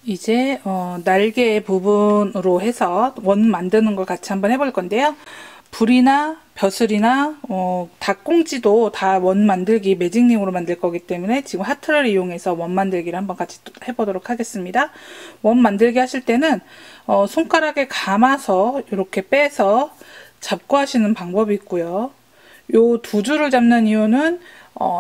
이제 날개 부분으로 해서 원 만드는 걸 같이 한번 해볼 건데요. 불이나 벼슬이나 닭꽁지도 다 원 만들기 매직링으로 만들 거기 때문에 지금 하트를 이용해서 원 만들기를 한번 같이 해보도록 하겠습니다. 원 만들기 하실 때는 손가락에 감아서 이렇게 빼서 잡고 하시는 방법이 있고요. 요 두 줄을 잡는 이유는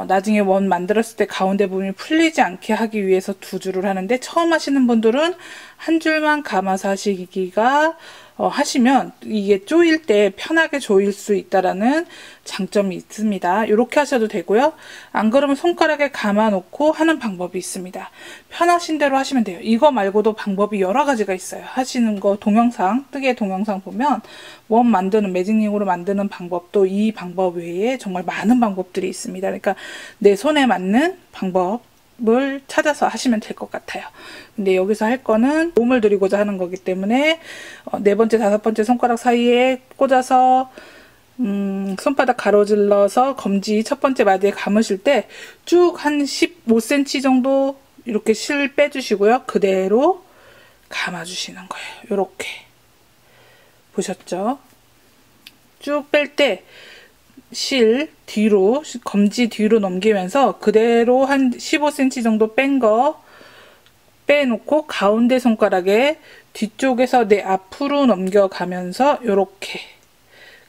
나중에 원 만들었을 때 가운데 부분이 풀리지 않게 하기 위해서 두 줄을 하는데, 처음 하시는 분들은 한 줄만 감아서 하시기가 하시면 이게 조일 때 편하게 조일 수 있다라는 장점이 있습니다. 이렇게 하셔도 되고요. 안 그러면 손가락에 감아 놓고 하는 방법이 있습니다. 편하신 대로 하시면 돼요. 이거 말고도 방법이 여러 가지가 있어요. 하시는 거 동영상, 뜨개 동영상 보면 원 만드는, 매직링으로 만드는 방법도 이 방법 외에 정말 많은 방법들이 있습니다. 그러니까 내 손에 맞는 방법을 찾아서 하시면 될 것 같아요. 근데 여기서 할 거는 도움을 드리고자 하는 거기 때문에 네 번째, 다섯 번째 손가락 사이에 꽂아서 손바닥 가로질러서 검지 첫 번째 마디에 감으실 때 쭉 한 15cm 정도 이렇게 실 빼주시고요. 그대로 감아주시는 거예요. 이렇게 보셨죠? 쭉 뺄 때 실 뒤로, 검지 뒤로 넘기면서 그대로 한 15cm 정도 뺀 거 빼놓고 가운데 손가락에 뒤쪽에서 내 앞으로 넘겨가면서 이렇게,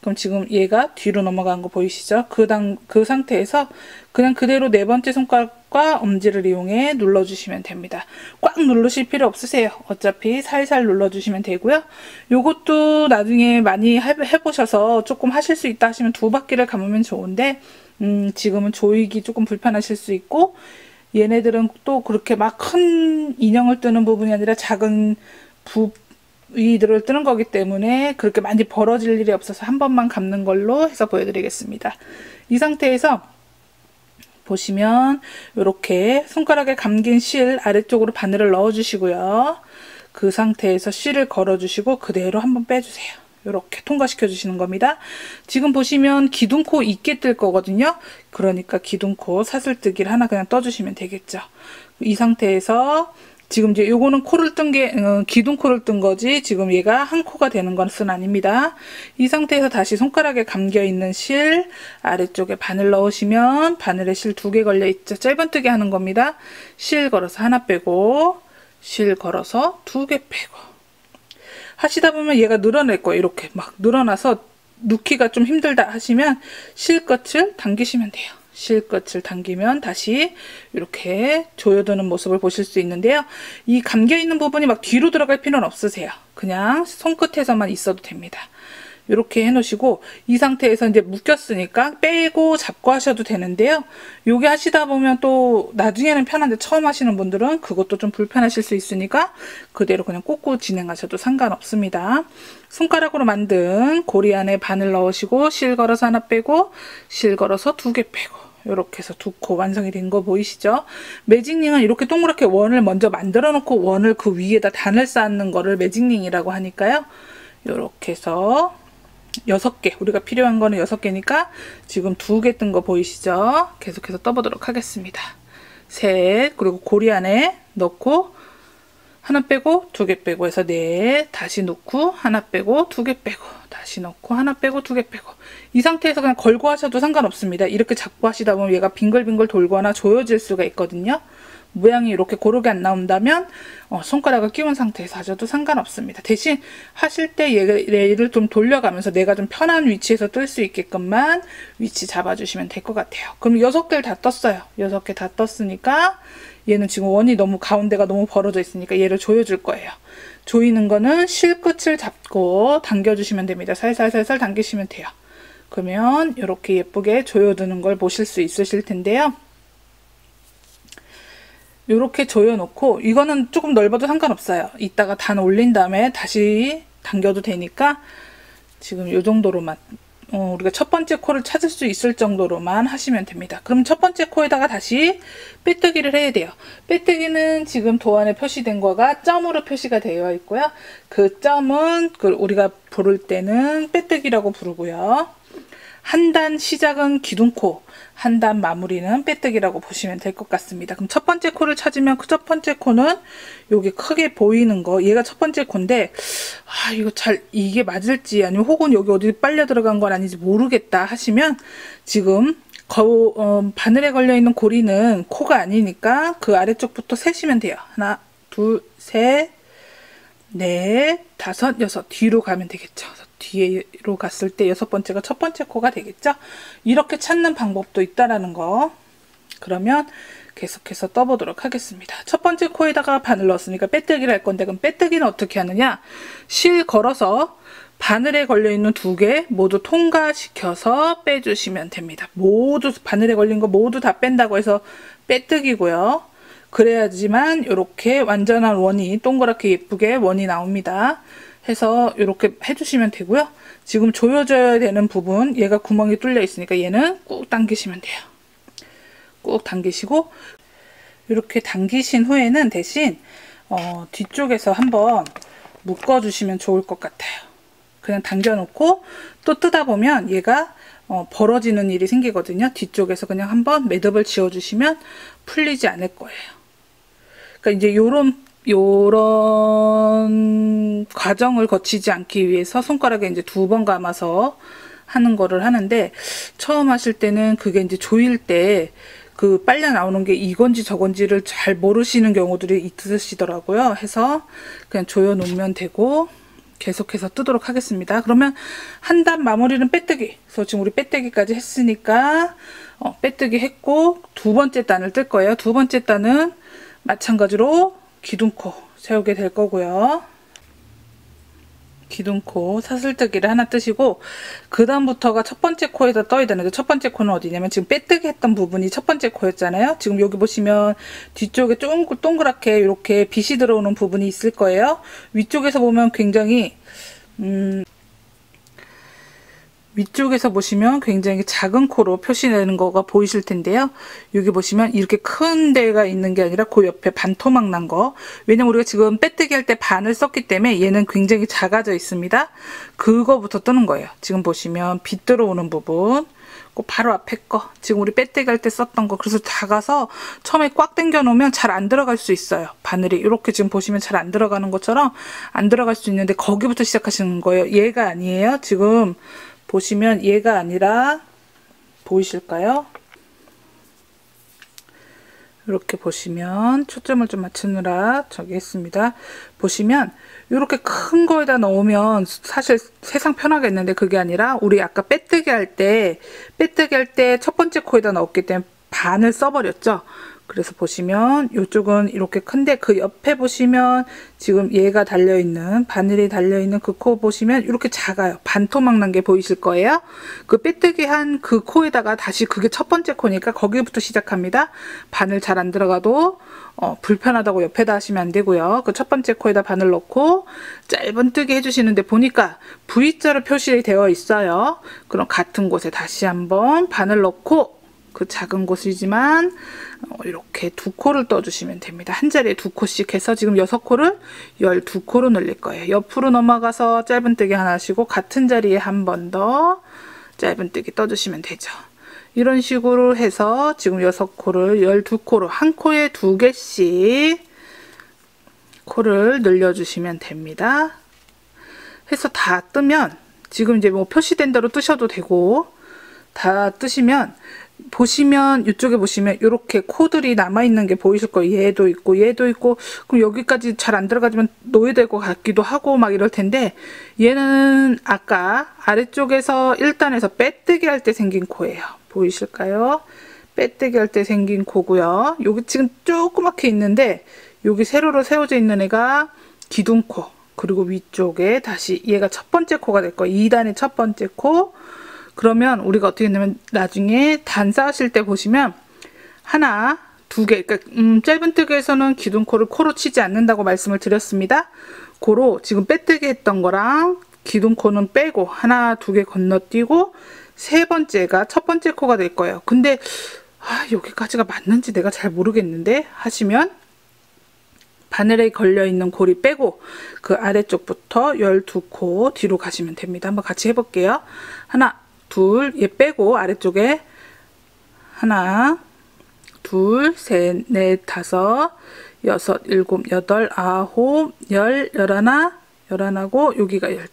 그럼 지금 얘가 뒤로 넘어간 거 보이시죠? 그 상태에서 그냥 그대로 네 번째 손가락과 엄지를 이용해 눌러주시면 됩니다. 꽉 누르실 필요 없으세요. 어차피 살살 눌러주시면 되고요. 요것도 나중에 많이 해보셔서 조금 하실 수 있다 하시면 두 바퀴를 감으면 좋은데, 지금은 조이기 조금 불편하실 수 있고, 얘네들은 또 그렇게 막 큰 인형을 뜨는 부분이 아니라 작은 부위들을 뜨는 거기 때문에 그렇게 많이 벌어질 일이 없어서 한 번만 감는 걸로 해서 보여드리겠습니다. 이 상태에서 보시면 이렇게 손가락에 감긴 실 아래쪽으로 바늘을 넣어 주시고요. 그 상태에서 실을 걸어 주시고 그대로 한번 빼주세요. 이렇게 통과시켜 주시는 겁니다. 지금 보시면 기둥코 있게 뜰 거거든요. 그러니까 기둥코 사슬뜨기를 하나 그냥 떠주시면 되겠죠. 이 상태에서 지금 이제 요거는 코를 뜬 게 기둥코를 뜬 거지, 지금 얘가 한 코가 되는 것은 아닙니다. 이 상태에서 다시 손가락에 감겨 있는 실 아래쪽에 바늘 넣으시면 바늘에 실 2개 걸려 있죠. 짧은뜨기 하는 겁니다. 실 걸어서 하나 빼고 실 걸어서 2개 빼고 하시다 보면 얘가 늘어날 거예요. 이렇게 막 늘어나서 넣기가 좀 힘들다 하시면 실끝을 당기시면 돼요. 실끝을 당기면 다시 이렇게 조여드는 모습을 보실 수 있는데요. 이 감겨있는 부분이 막 뒤로 들어갈 필요는 없으세요. 그냥 손끝에서만 있어도 됩니다. 이렇게 해놓으시고, 이 상태에서 이제 묶였으니까 빼고 잡고 하셔도 되는데요. 요게 하시다 보면 또 나중에는 편한데 처음 하시는 분들은 그것도 좀 불편하실 수 있으니까 그대로 그냥 꽂고 진행하셔도 상관없습니다. 손가락으로 만든 고리 안에 바늘 넣으시고 실 걸어서 하나 빼고 실 걸어서 2개 빼고 이렇게 해서 2코 완성이 된 거 보이시죠? 매직링은 이렇게 동그랗게 원을 먼저 만들어 놓고 원을 그 위에다 단을 쌓는 거를 매직링이라고 하니까요. 이렇게 해서 6개, 우리가 필요한 거는 6개니까 지금 2개 뜬 거 보이시죠? 계속해서 떠보도록 하겠습니다. 셋, 그리고 고리 안에 넣고 하나 빼고 2개 빼고 해서 넷, 다시 넣고 하나 빼고 2개 빼고 다시 넣고 하나 빼고 2개 빼고, 이 상태에서 그냥 걸고 하셔도 상관없습니다. 이렇게 잡고 하시다 보면 얘가 빙글빙글 돌거나 조여질 수가 있거든요. 모양이 이렇게 고르게 안 나온다면 손가락을 끼운 상태에서 하셔도 상관없습니다. 대신 하실 때 얘를 좀 돌려가면서 내가 좀 편한 위치에서 뜰 수 있게끔만 위치 잡아주시면 될 것 같아요. 그럼 6개를 다 떴어요. 6개 다 떴으니까 얘는 지금 원이 너무 가운데가 너무 벌어져 있으니까 얘를 조여줄 거예요. 조이는 거는 실끝을 잡고 당겨주시면 됩니다. 살살살살 당기시면 돼요. 그러면 이렇게 예쁘게 조여드는 걸 보실 수 있으실 텐데요. 이렇게 조여놓고, 이거는 조금 넓어도 상관없어요. 이따가 단 올린 다음에 다시 당겨도 되니까 지금 이 정도로만, 우리가 첫 번째 코를 찾을 수 있을 정도로만 하시면 됩니다. 그럼 첫 번째 코에다가 다시 빼뜨기를 해야 돼요. 빼뜨기는 지금 도안에 표시된 거가 점으로 표시가 되어 있고요. 그 점은 우리가 부를 때는 빼뜨기라고 부르고요. 한 단 시작은 기둥코, 한 단 마무리는 빼뜨기라고 보시면 될 것 같습니다. 그럼 첫 번째 코를 찾으면 그 첫 번째 코는 여기 크게 보이는 거, 얘가 첫 번째 코인데 이거 이게 맞을지 아니면 혹은 여기 어디 빨려 들어간 건 아닌지 모르겠다 하시면 지금 바늘에 걸려 있는 고리는 코가 아니니까 그 아래쪽부터 세시면 돼요. 하나, 둘, 셋, 넷, 다섯, 여섯. 뒤로 가면 되겠죠. 뒤로 갔을 때 여섯 번째가 첫 번째 코가 되겠죠. 이렇게 찾는 방법도 있다라는 거. 그러면 계속해서 떠보도록 하겠습니다. 첫 번째 코에다가 바늘 넣었으니까 빼뜨기를 할 건데, 그럼 빼뜨기는 어떻게 하느냐? 실 걸어서 바늘에 걸려있는 두 개 모두 통과시켜서 빼주시면 됩니다. 모두 바늘에 걸린 거 모두 다 뺀다고 해서 빼뜨기고요. 그래야지만 이렇게 완전한 원이 동그랗게 예쁘게 원이 나옵니다. 해서 이렇게 해주시면 되고요. 지금 조여줘야 되는 부분, 얘가 구멍이 뚫려 있으니까 얘는 꾹 당기시면 돼요. 꾹 당기시고, 이렇게 당기신 후에는 대신 뒤쪽에서 한번 묶어주시면 좋을 것 같아요. 그냥 당겨놓고 또 뜯다 보면 얘가 벌어지는 일이 생기거든요. 뒤쪽에서 그냥 한번 매듭을 지어주시면 풀리지 않을 거예요. 그러니까 이제 요런 과정을 거치지 않기 위해서 손가락에 이제 2번 감아서 하는 거를 하는데, 처음 하실 때는 그게 이제 조일 때 그 빨려 나오는 게 이건지 저건지를 잘 모르시는 경우들이 있으시더라고요. 해서 그냥 조여 놓으면 되고, 계속해서 뜨도록 하겠습니다. 그러면 한 단 마무리는 빼뜨기. 그래서 지금 우리 빼뜨기까지 했으니까 빼뜨기 했고, 두 번째 단을 뜰 거예요. 두 번째 단은 마찬가지로 기둥코 세우게 될 거고요. 기둥코 사슬뜨기를 하나 뜨시고, 그 다음부터가 첫 번째 코에다 떠야 되는데, 첫 번째 코는 어디냐면 지금 빼뜨기 했던 부분이 첫 번째 코였잖아요. 지금 여기 보시면 뒤쪽에 동그랗게 이렇게 빛이 들어오는 부분이 있을 거예요. 위쪽에서 보면 굉장히 위쪽에서 보시면 굉장히 작은 코로 표시되는 거가 보이실 텐데요. 여기 보시면 이렇게 큰 데가 있는 게 아니라 그 옆에 반토막 난 거. 왜냐면 우리가 지금 빼뜨기 할 때 반을 썼기 때문에 얘는 굉장히 작아져 있습니다. 그거부터 뜨는 거예요. 지금 보시면 빛 들어오는 부분. 그 바로 앞에 거. 지금 우리 빼뜨기 할 때 썼던 거. 그래서 작아서 처음에 꽉 당겨 놓으면 잘 안 들어갈 수 있어요. 바늘이 이렇게 지금 보시면 잘 안 들어가는 것처럼 안 들어갈 수 있는데, 거기부터 시작하시는 거예요. 얘가 아니에요. 지금 보시면 얘가 아니라, 보이실까요? 이렇게 보시면 초점을 좀 맞추느라 저기 했습니다. 보시면 이렇게 큰 거에다 넣으면 사실 세상 편하겠는데, 그게 아니라 우리 아까 빼뜨기 할 때 첫 번째 코에다 넣었기 때문에 반을 써버렸죠. 그래서 보시면 이쪽은 이렇게 큰데, 그 옆에 보시면 지금 얘가 달려있는, 바늘이 달려있는 그 코 보시면 이렇게 작아요. 반토막 난 게 보이실 거예요. 그 빼뜨기 한 그 코에다가 다시, 그게 첫 번째 코니까 거기부터 시작합니다. 바늘 잘 안 들어가도 불편하다고 옆에다 하시면 안 되고요. 그 첫 번째 코에다 바늘 넣고 짧은뜨기 해주시는데, 보니까 V자로 표시되어 있어요. 그럼 같은 곳에 다시 한번 바늘 넣고, 그 작은 곳이지만 이렇게 2코를 떠주시면 됩니다. 한 자리에 2코씩 해서 지금 6코를 12코로 늘릴 거예요. 옆으로 넘어가서 짧은뜨기 하나 하시고, 같은 자리에 한 번 더 짧은뜨기 떠주시면 되죠. 이런 식으로 해서 지금 6코를 12코로, 한 코에 2개씩 코를 늘려주시면 됩니다. 해서 다 뜨면, 지금 이제 뭐 표시된 대로 뜨셔도 되고, 다 뜨시면 보시면 이쪽에 보시면 이렇게 코들이 남아있는 게 보이실 거예요. 얘도 있고 얘도 있고. 그럼 여기까지 잘 안 들어가지만 놓여야 될 것 같기도 하고 막 이럴 텐데, 얘는 아까 아래쪽에서 1단에서 빼뜨기 할 때 생긴 코예요. 보이실까요? 빼뜨기 할 때 생긴 코고요. 여기 지금 조그맣게 있는데, 여기 세로로 세워져 있는 애가 기둥코, 그리고 위쪽에 다시 얘가 첫 번째 코가 될 거예요. 2단의 첫 번째 코. 그러면 우리가 어떻게 했냐면, 나중에 단 쌓으실 때 보시면 하나, 2개, 그러니까 짧은뜨기에서는 기둥코를 코로 치지 않는다고 말씀을 드렸습니다. 코로 지금 빼뜨기 했던 거랑 기둥코는 빼고 하나, 2개 건너뛰고, 세 번째가 첫 번째 코가 될 거예요. 근데 여기까지가 맞는지 내가 잘 모르겠는데 하시면, 바늘에 걸려있는 고리 빼고 그 아래쪽부터 12코 뒤로 가시면 됩니다. 한번 같이 해볼게요. 하나, 둘, 얘 빼고 아래쪽에 하나, 둘, 셋, 넷, 다섯, 여섯, 일곱, 여덟, 아홉, 열, 열하나, 열하나고 여기가 12.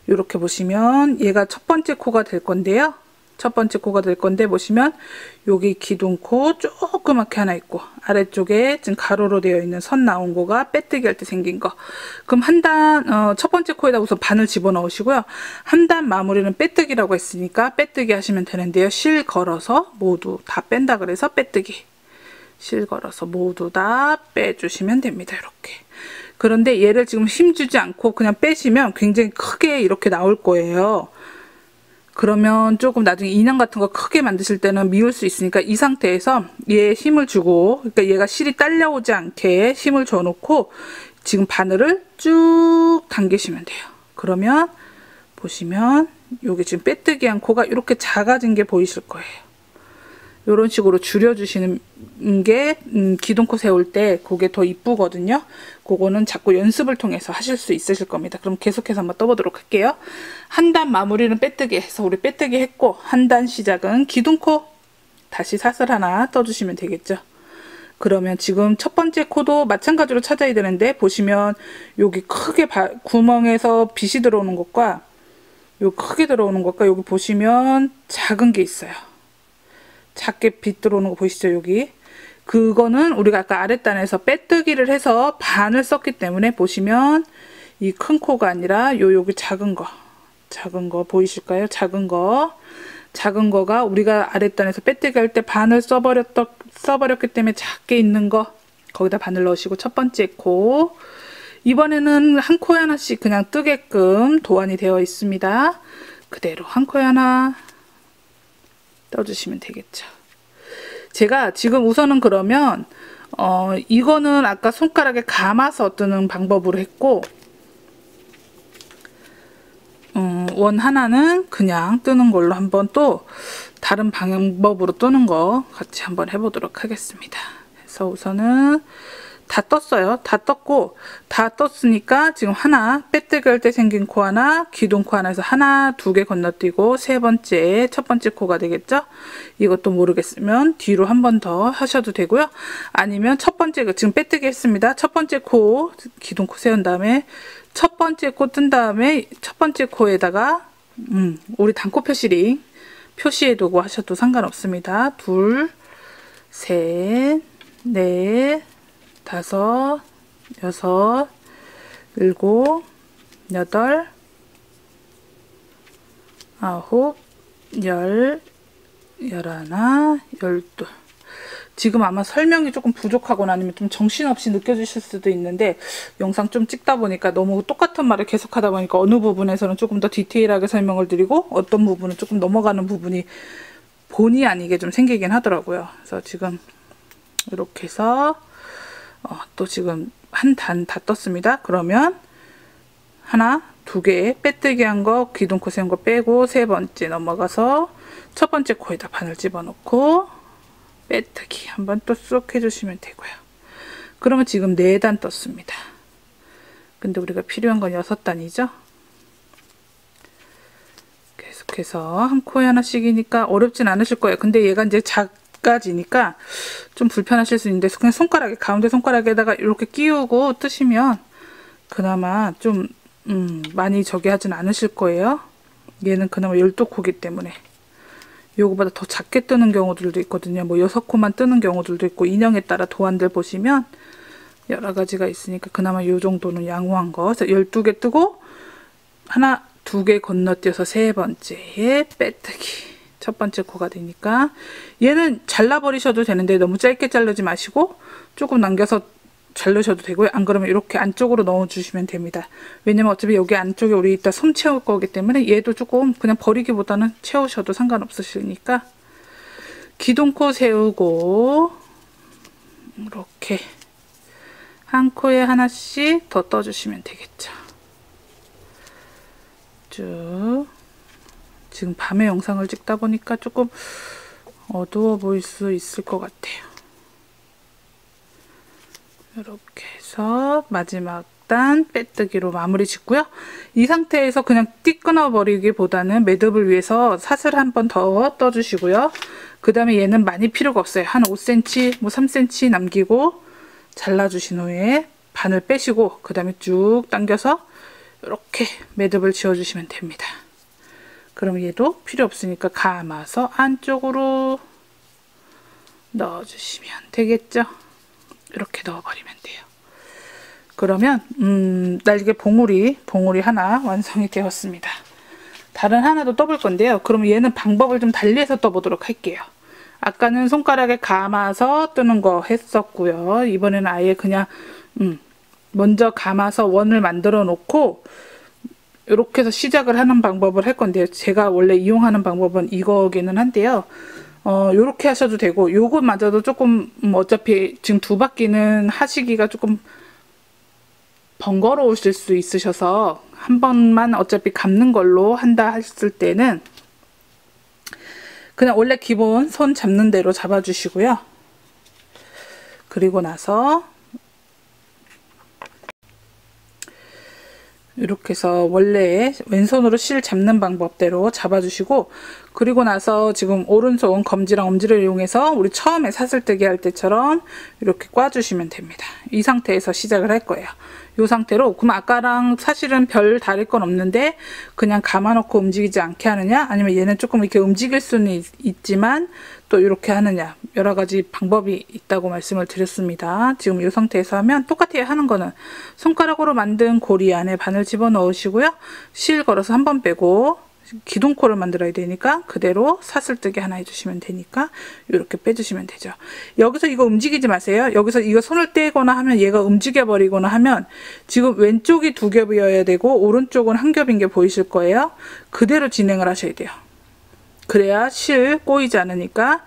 이렇게 보시면 얘가 첫 번째 코가 될 건데요. 첫 번째 코가 될 건데 보시면 여기 기둥코 조그맣게 하나 있고 아래쪽에 지금 가로로 되어 있는 선 나온 거가 빼뜨기 할 때 생긴 거. 그럼 한 단, 첫 번째 코에다 우선 바늘 집어넣으시고요. 한 단 마무리는 빼뜨기라고 했으니까 빼뜨기 하시면 되는데요. 실 걸어서 모두 다 뺀다 그래서 빼뜨기. 실 걸어서 모두 다 빼주시면 됩니다. 이렇게. 그런데 얘를 지금 힘주지 않고 그냥 빼시면 굉장히 크게 이렇게 나올 거예요. 그러면 조금 나중에 인형 같은 거 크게 만드실 때는 미울 수 있으니까 이 상태에서 얘에 힘을 주고, 그러니까 얘가 실이 딸려오지 않게 힘을 줘 놓고 지금 바늘을 쭉 당기시면 돼요. 그러면 보시면 여기 지금 빼뜨기한 코가 이렇게 작아진 게 보이실 거예요. 이런 식으로 줄여주시는 게 기둥코 세울 때 그게 더 이쁘거든요. 그거는 자꾸 연습을 통해서 하실 수 있으실 겁니다. 그럼 계속해서 한번 떠보도록 할게요. 한 단 마무리는 빼뜨기 해서 우리 빼뜨기 했고, 한 단 시작은 기둥코 다시 사슬 하나 떠주시면 되겠죠. 그러면 지금 첫 번째 코도 마찬가지로 찾아야 되는데 보시면 여기 크게 구멍에서 빛이 들어오는 것과 여기 크게 들어오는 것과 여기 보시면 작은 게 있어요. 작게 빛 들어오는 거 보이시죠? 여기 그거는 우리가 아까 아랫단에서 빼뜨기를 해서 반을 썼기 때문에 보시면 이 큰 코가 아니라 여기 작은 거 보이실까요? 작은 거가 우리가 아랫단에서 빼뜨기 할 때 반을 써버렸기 때문에 작게 있는 거 거기다 바늘 넣으시고 첫 번째 코, 이번에는 한 코에 하나씩 그냥 뜨게끔 도안이 되어 있습니다. 그대로 한 코에 하나 떠주시면 되겠죠. 제가 지금 우선은 그러면 이거는 아까 손가락에 감아서 뜨는 방법으로 했고, 원 하나는 그냥 뜨는 걸로 한번 또 다른 방법으로 뜨는 거 같이 한번 해보도록 하겠습니다. 그래서 우선은 다 떴어요. 다 떴고, 다 떴으니까 지금 하나, 빼뜨기 할 때 생긴 코 하나, 기둥코 하나에서 하나, 두 개 건너뛰고 세 번째, 첫 번째 코가 되겠죠? 이것도 모르겠으면 뒤로 한 번 더 하셔도 되고요. 아니면 첫 번째, 지금 빼뜨기 했습니다. 첫 번째 코, 기둥코 세운 다음에 첫 번째 코 뜬 다음에 첫 번째 코에다가 우리 단코 표시링 표시해두고 하셔도 상관없습니다. 둘, 셋, 넷, 다섯, 여섯, 일곱, 여덟, 아홉, 열, 열하나, 열둘. 지금 아마 설명이 조금 부족하거나 아니면 좀 정신없이 느껴지실 수도 있는데, 영상 좀 찍다 보니까 너무 똑같은 말을 계속하다 보니까 어느 부분에서는 조금 더 디테일하게 설명을 드리고 어떤 부분은 조금 넘어가는 부분이 본의 아니게 좀 생기긴 하더라고요. 그래서 지금 이렇게 해서 또 지금 한 단 다 떴습니다. 그러면 하나, 두 개 빼뜨기 한 거, 기둥코 세운 거 빼고 세 번째 넘어가서 첫 번째 코에다 바늘 집어넣고 빼뜨기 한번 또 쏙 해주시면 되고요. 그러면 지금 4단 떴습니다. 근데 우리가 필요한 건 6단이죠. 계속해서 한 코에 하나씩이니까 어렵진 않으실 거예요. 근데 얘가 이제 작아지니까 좀 불편하실 수 있는데 그냥 손가락에, 가운데 손가락에다가 이렇게 끼우고 뜨시면 그나마 좀 많이 저기 하진 않으실 거예요. 얘는 그나마 12코기 때문에. 요거보다 더 작게 뜨는 경우들도 있거든요. 뭐 6코만 뜨는 경우들도 있고, 인형에 따라 도안들 보시면 여러 가지가 있으니까 그나마 요 정도는 양호한 거. 그래서 12개 뜨고 하나, 두 개 건너뛰어서 세 번째에 빼뜨기. 첫 번째 코가 되니까 얘는 잘라버리셔도 되는데 너무 짧게 자르지 마시고 조금 남겨서 자르셔도 되고요. 안 그러면 이렇게 안쪽으로 넣어주시면 됩니다. 왜냐면 어차피 여기 안쪽에 우리 이따 솜 채울 거기 때문에 얘도 조금 그냥 버리기보다는 채우셔도 상관없으시니까 기둥코 세우고 이렇게 한 코에 하나씩 더 떠주시면 되겠죠. 쭉. 지금 밤에 영상을 찍다 보니까 조금 어두워 보일 수 있을 것 같아요. 이렇게 해서 마지막 하단 빼뜨기로 마무리 짓고요. 이 상태에서 그냥 띠 끊어버리기보다는 매듭을 위해서 사슬 한 번 더 떠주시고요. 그 다음에 얘는 많이 필요가 없어요. 한 5cm, 뭐 3cm 남기고 잘라주신 후에 바늘 빼시고 그 다음에 쭉 당겨서 이렇게 매듭을 지어주시면 됩니다. 그럼 얘도 필요 없으니까 감아서 안쪽으로 넣어주시면 되겠죠. 이렇게 넣어버리면 돼요. 그러면 날개 봉우리 하나 완성이 되었습니다. 다른 하나도 떠볼 건데요. 그럼 얘는 방법을 좀 달리해서 떠보도록 할게요. 아까는 손가락에 감아서 뜨는 거 했었고요. 이번에는 아예 그냥 먼저 감아서 원을 만들어 놓고 이렇게 해서 시작을 하는 방법을 할 건데요. 제가 원래 이용하는 방법은 이거기는 한데요. 요렇게 하셔도 되고, 요것마저도 조금 어차피 지금 두 바퀴는 하시기가 조금 번거로우실 수 있으셔서 한 번만 어차피 감는 걸로 한다 했을 때는 그냥 원래 기본 손 잡는 대로 잡아주시고요. 그리고 나서 이렇게 해서 원래 왼손으로 실 잡는 방법대로 잡아주시고, 그리고 나서 지금 오른손 검지랑 엄지를 이용해서 우리 처음에 사슬뜨기 할 때처럼 이렇게 꽈주시면 됩니다. 이 상태에서 시작을 할 거예요. 이 상태로. 그럼 아까랑 사실은 별 다를 건 없는데 그냥 감아놓고 움직이지 않게 하느냐, 아니면 얘는 조금 이렇게 움직일 수는 있지만 또 이렇게 하느냐, 여러 가지 방법이 있다고 말씀을 드렸습니다. 지금 이 상태에서 하면 똑같아요. 하는 거는 손가락으로 만든 고리 안에 바늘 집어넣으시고요. 실 걸어서 한 번 빼고 기둥코를 만들어야 되니까 그대로 사슬뜨기 하나 해주시면 되니까 이렇게 빼주시면 되죠. 여기서 이거 움직이지 마세요. 여기서 이거 손을 떼거나 하면 얘가 움직여 버리거나 하면 지금 왼쪽이 두 겹이어야 되고 오른쪽은 한 겹인 게 보이실 거예요. 그대로 진행을 하셔야 돼요. 그래야 실 꼬이지 않으니까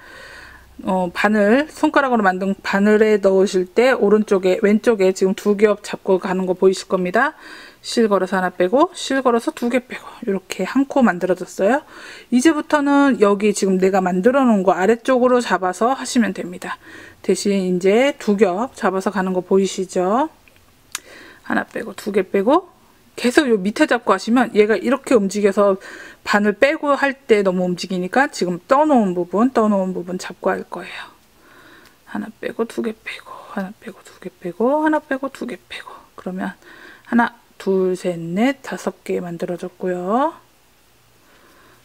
바늘, 손가락으로 만든 바늘에 넣으실 때 오른쪽에, 왼쪽에 지금 두 겹 잡고 가는 거 보이실 겁니다. 실 걸어서 하나 빼고, 실 걸어서 두 개 빼고, 이렇게 한 코 만들어졌어요. 이제부터는 여기 지금 내가 만들어 놓은 거 아래쪽으로 잡아서 하시면 됩니다. 대신 이제 두 겹 잡아서 가는 거 보이시죠? 하나 빼고, 두 개 빼고, 계속 요 밑에 잡고 하시면 얘가 이렇게 움직여서 바늘 빼고 할 때 너무 움직이니까 지금 떠놓은 부분 잡고 할 거예요. 하나 빼고, 두 개 빼고, 하나 빼고, 두 개 빼고, 하나 빼고, 두 개 빼고. 그러면 하나, 둘, 셋, 넷, 다섯 개 만들어졌고요.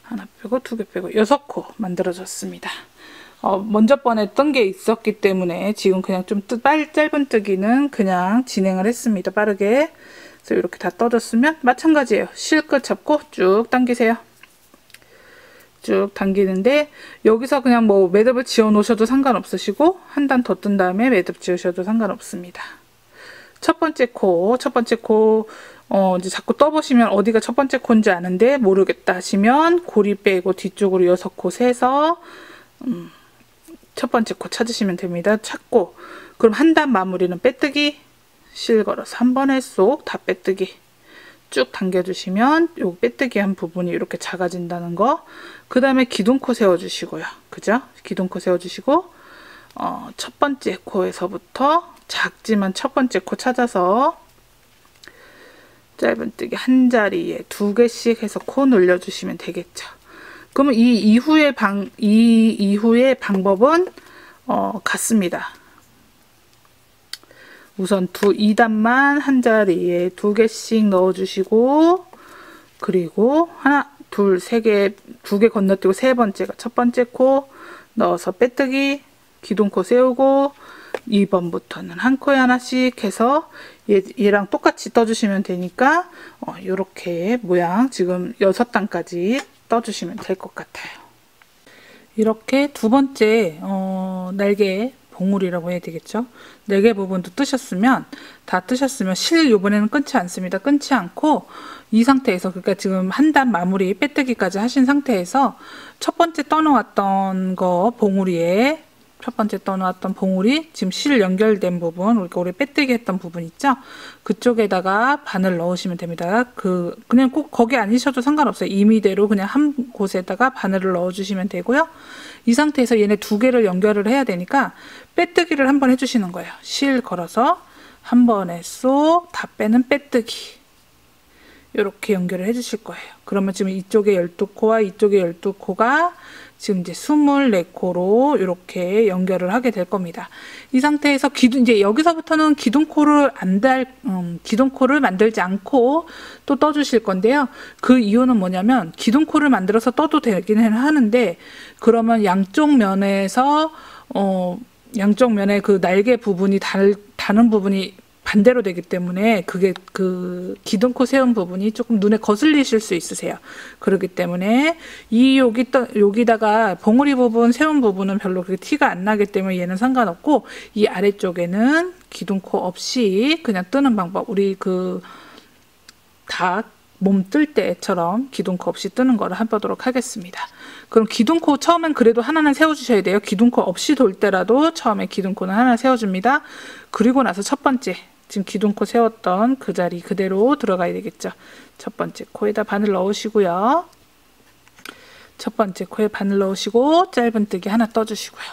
하나 빼고, 두 개 빼고, 6코 만들어졌습니다. 먼저 번했던 게 있었기 때문에 지금 그냥 좀 짧은 뜨기는 그냥 진행을 했습니다. 빠르게. 그래서 이렇게 다 떠졌으면 마찬가지예요. 실끝 잡고 쭉 당기세요. 쭉 당기는데 여기서 그냥 뭐 매듭을 지어 놓으셔도 상관없으시고 한 단 더 뜬 다음에 매듭 지으셔도 상관없습니다. 첫 번째 코 이제 자꾸 떠보시면 어디가 첫 번째 코인지 아는데 모르겠다 하시면 고리 빼고 뒤쪽으로 6코 세서 첫 번째 코 찾으시면 됩니다. 찾고 그럼 한 단 마무리는 빼뜨기, 실 걸어서 한 번에 쏙 다 빼뜨기 쭉 당겨주시면 요 빼뜨기 한 부분이 이렇게 작아진다는 거. 그 다음에 기둥코 세워주시고요. 그죠? 기둥코 세워주시고 첫 번째 코에서부터 작지만 첫 번째 코 찾아서 짧은뜨기 한 자리에 2개씩 해서 코 늘려주시면 되겠죠. 그러면 이 이후의 방법은 같습니다. 우선 2단만 한 자리에 2개씩 넣어주시고, 그리고 하나, 둘, 세 개, 2개 건너뛰고 세 번째가 첫 번째 코 넣어서 빼뜨기, 기둥코 세우고, 2번부터는 한 코에 하나씩 해서 얘랑 똑같이 떠주시면 되니까 이렇게 모양 지금 6단까지 떠주시면 될 것 같아요. 이렇게 두 번째 날개 봉우리라고 해야 되겠죠. 날개 부분도 다 뜨셨으면 실 요번에는 끊지 않습니다. 끊지 않고 이 상태에서, 그러니까 지금 한 단 마무리 빼뜨기까지 하신 상태에서 첫 번째 떠놓았던 거 봉우리에 첫 번째 떠놓았던 봉우리 지금 실 연결된 부분, 우리가 우리 빼뜨기 했던 부분 있죠? 그쪽에다가 바늘 넣으시면 됩니다. 그냥 꼭 거기 아니셔도 상관없어요. 임의대로 그냥 한 곳에다가 바늘을 넣어주시면 되고요. 이 상태에서 얘네 2개를 연결을 해야 되니까 빼뜨기를 한번 해주시는 거예요. 실 걸어서 한 번에 쏙 다 빼는 빼뜨기. 이렇게 연결을 해주실 거예요. 그러면 지금 이쪽에 12코와 이쪽에 12코가 지금 이제 24코로 이렇게 연결을 하게 될 겁니다. 이 상태에서 이제 여기서부터는 기둥코를 만들지 않고 또 떠주실 건데요. 그 이유는 뭐냐면 기둥코를 만들어서 떠도 되기는 하는데, 그러면 양쪽 면에 그 날개 부분이 다는 부분이 반대로 되기 때문에 그게 그 기둥코 세운 부분이 조금 눈에 거슬리실 수 있으세요. 그렇기 때문에 여기다가 봉우리 부분 세운 부분은 별로 그렇게 티가 안 나기 때문에 얘는 상관없고, 이 아래쪽에는 기둥코 없이 그냥 뜨는 방법, 우리 그 닭 몸 뜰 때처럼 기둥코 없이 뜨는 거를 해보도록 하겠습니다. 그럼 기둥코 처음엔 그래도 하나는 세워주셔야 돼요. 기둥코 없이 돌 때라도 처음에 기둥코는 하나 세워줍니다. 그리고 나서 첫 번째 지금 기둥코 세웠던 그 자리 그대로 들어가야 되겠죠. 첫 번째 코에다 바늘 넣으시고요. 첫 번째 코에 바늘 넣으시고 짧은뜨기 하나 떠주시고요.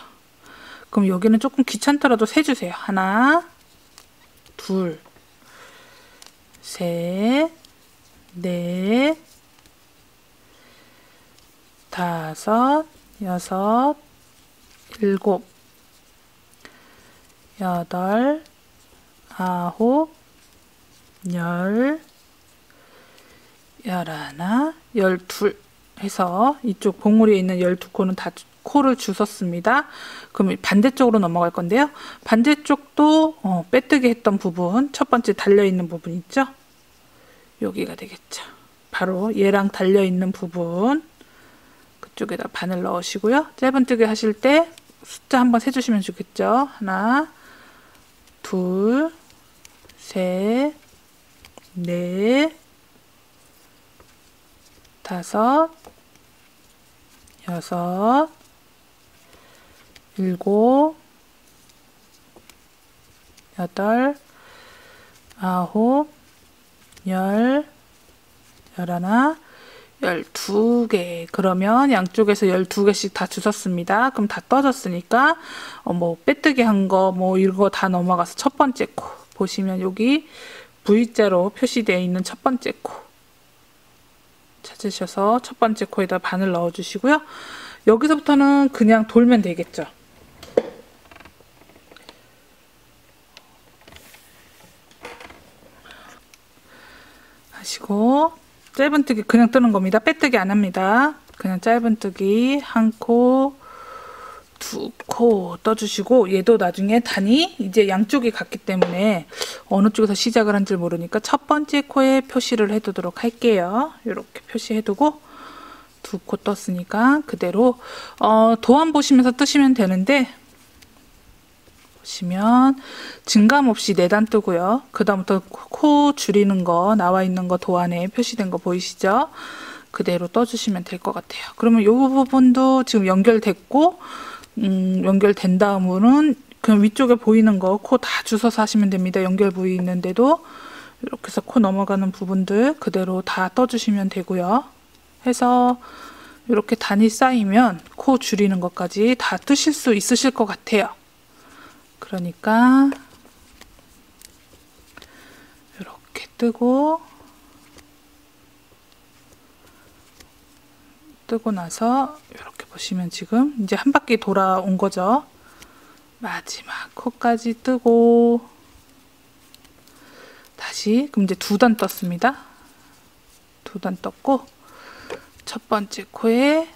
그럼 여기는 조금 귀찮더라도 세주세요. 하나, 둘, 셋, 넷, 다섯, 여섯, 일곱, 여덟, 아홉, 열, 열하나, 열둘 해서 이쪽 봉우리에 있는 12코는 다 코를 주웠습니다. 그럼 반대쪽으로 넘어갈 건데요. 반대쪽도 빼뜨기 했던 부분, 첫 번째 달려있는 부분 있죠? 여기가 되겠죠. 바로 얘랑 달려있는 부분 그쪽에다 바늘 넣으시고요. 짧은뜨기 하실 때 숫자 한번 세주시면 좋겠죠. 하나, 둘, 셋, 넷, 다섯, 여섯, 일곱, 여덟, 아홉, 열, 열하나, 12개. 그러면 양쪽에서 12개씩 다 주셨습니다. 그럼 다 떠졌으니까 뭐 빼뜨기 한 거 뭐 이거 다 넘어가서 첫 번째 코 보시면 여기 V자로 표시되어 있는 첫 번째 코 찾으셔서 첫 번째 코에다 바늘 넣어 주시고요. 여기서부터는 그냥 돌면 되겠죠. 하시고 짧은뜨기 그냥 뜨는 겁니다. 빼뜨기 안 합니다. 그냥 짧은뜨기 한 코, 두 코 떠주시고, 얘도 나중에 단이 이제 양쪽이 같기 때문에 어느 쪽에서 시작을 한 줄 모르니까 첫 번째 코에 표시를 해두도록 할게요. 이렇게 표시해두고 두 코 떴으니까 그대로 도안 보시면서 뜨시면 되는데, 보시면 증감 없이 4단 뜨고요. 그 다음부터 코 줄이는 거 나와 있는 거 도안에 표시된 거 보이시죠? 그대로 떠주시면 될 것 같아요. 그러면 이 부분도 지금 연결됐고 연결된 다음으로는 그냥 위쪽에 보이는 거 코 다 주워서 하시면 됩니다. 연결 부위 있는데도 이렇게 해서 코 넘어가는 부분들 그대로 다 떠주시면 되고요. 해서 이렇게 단이 쌓이면 코 줄이는 것까지 다 뜨실 수 있으실 것 같아요. 그러니까 이렇게 뜨고 나서 이렇게 보시면 지금 이제 한 바퀴 돌아온 거죠. 마지막 코까지 뜨고 다시 그럼 이제 2단 떴습니다. 2단 떴고 첫 번째 코에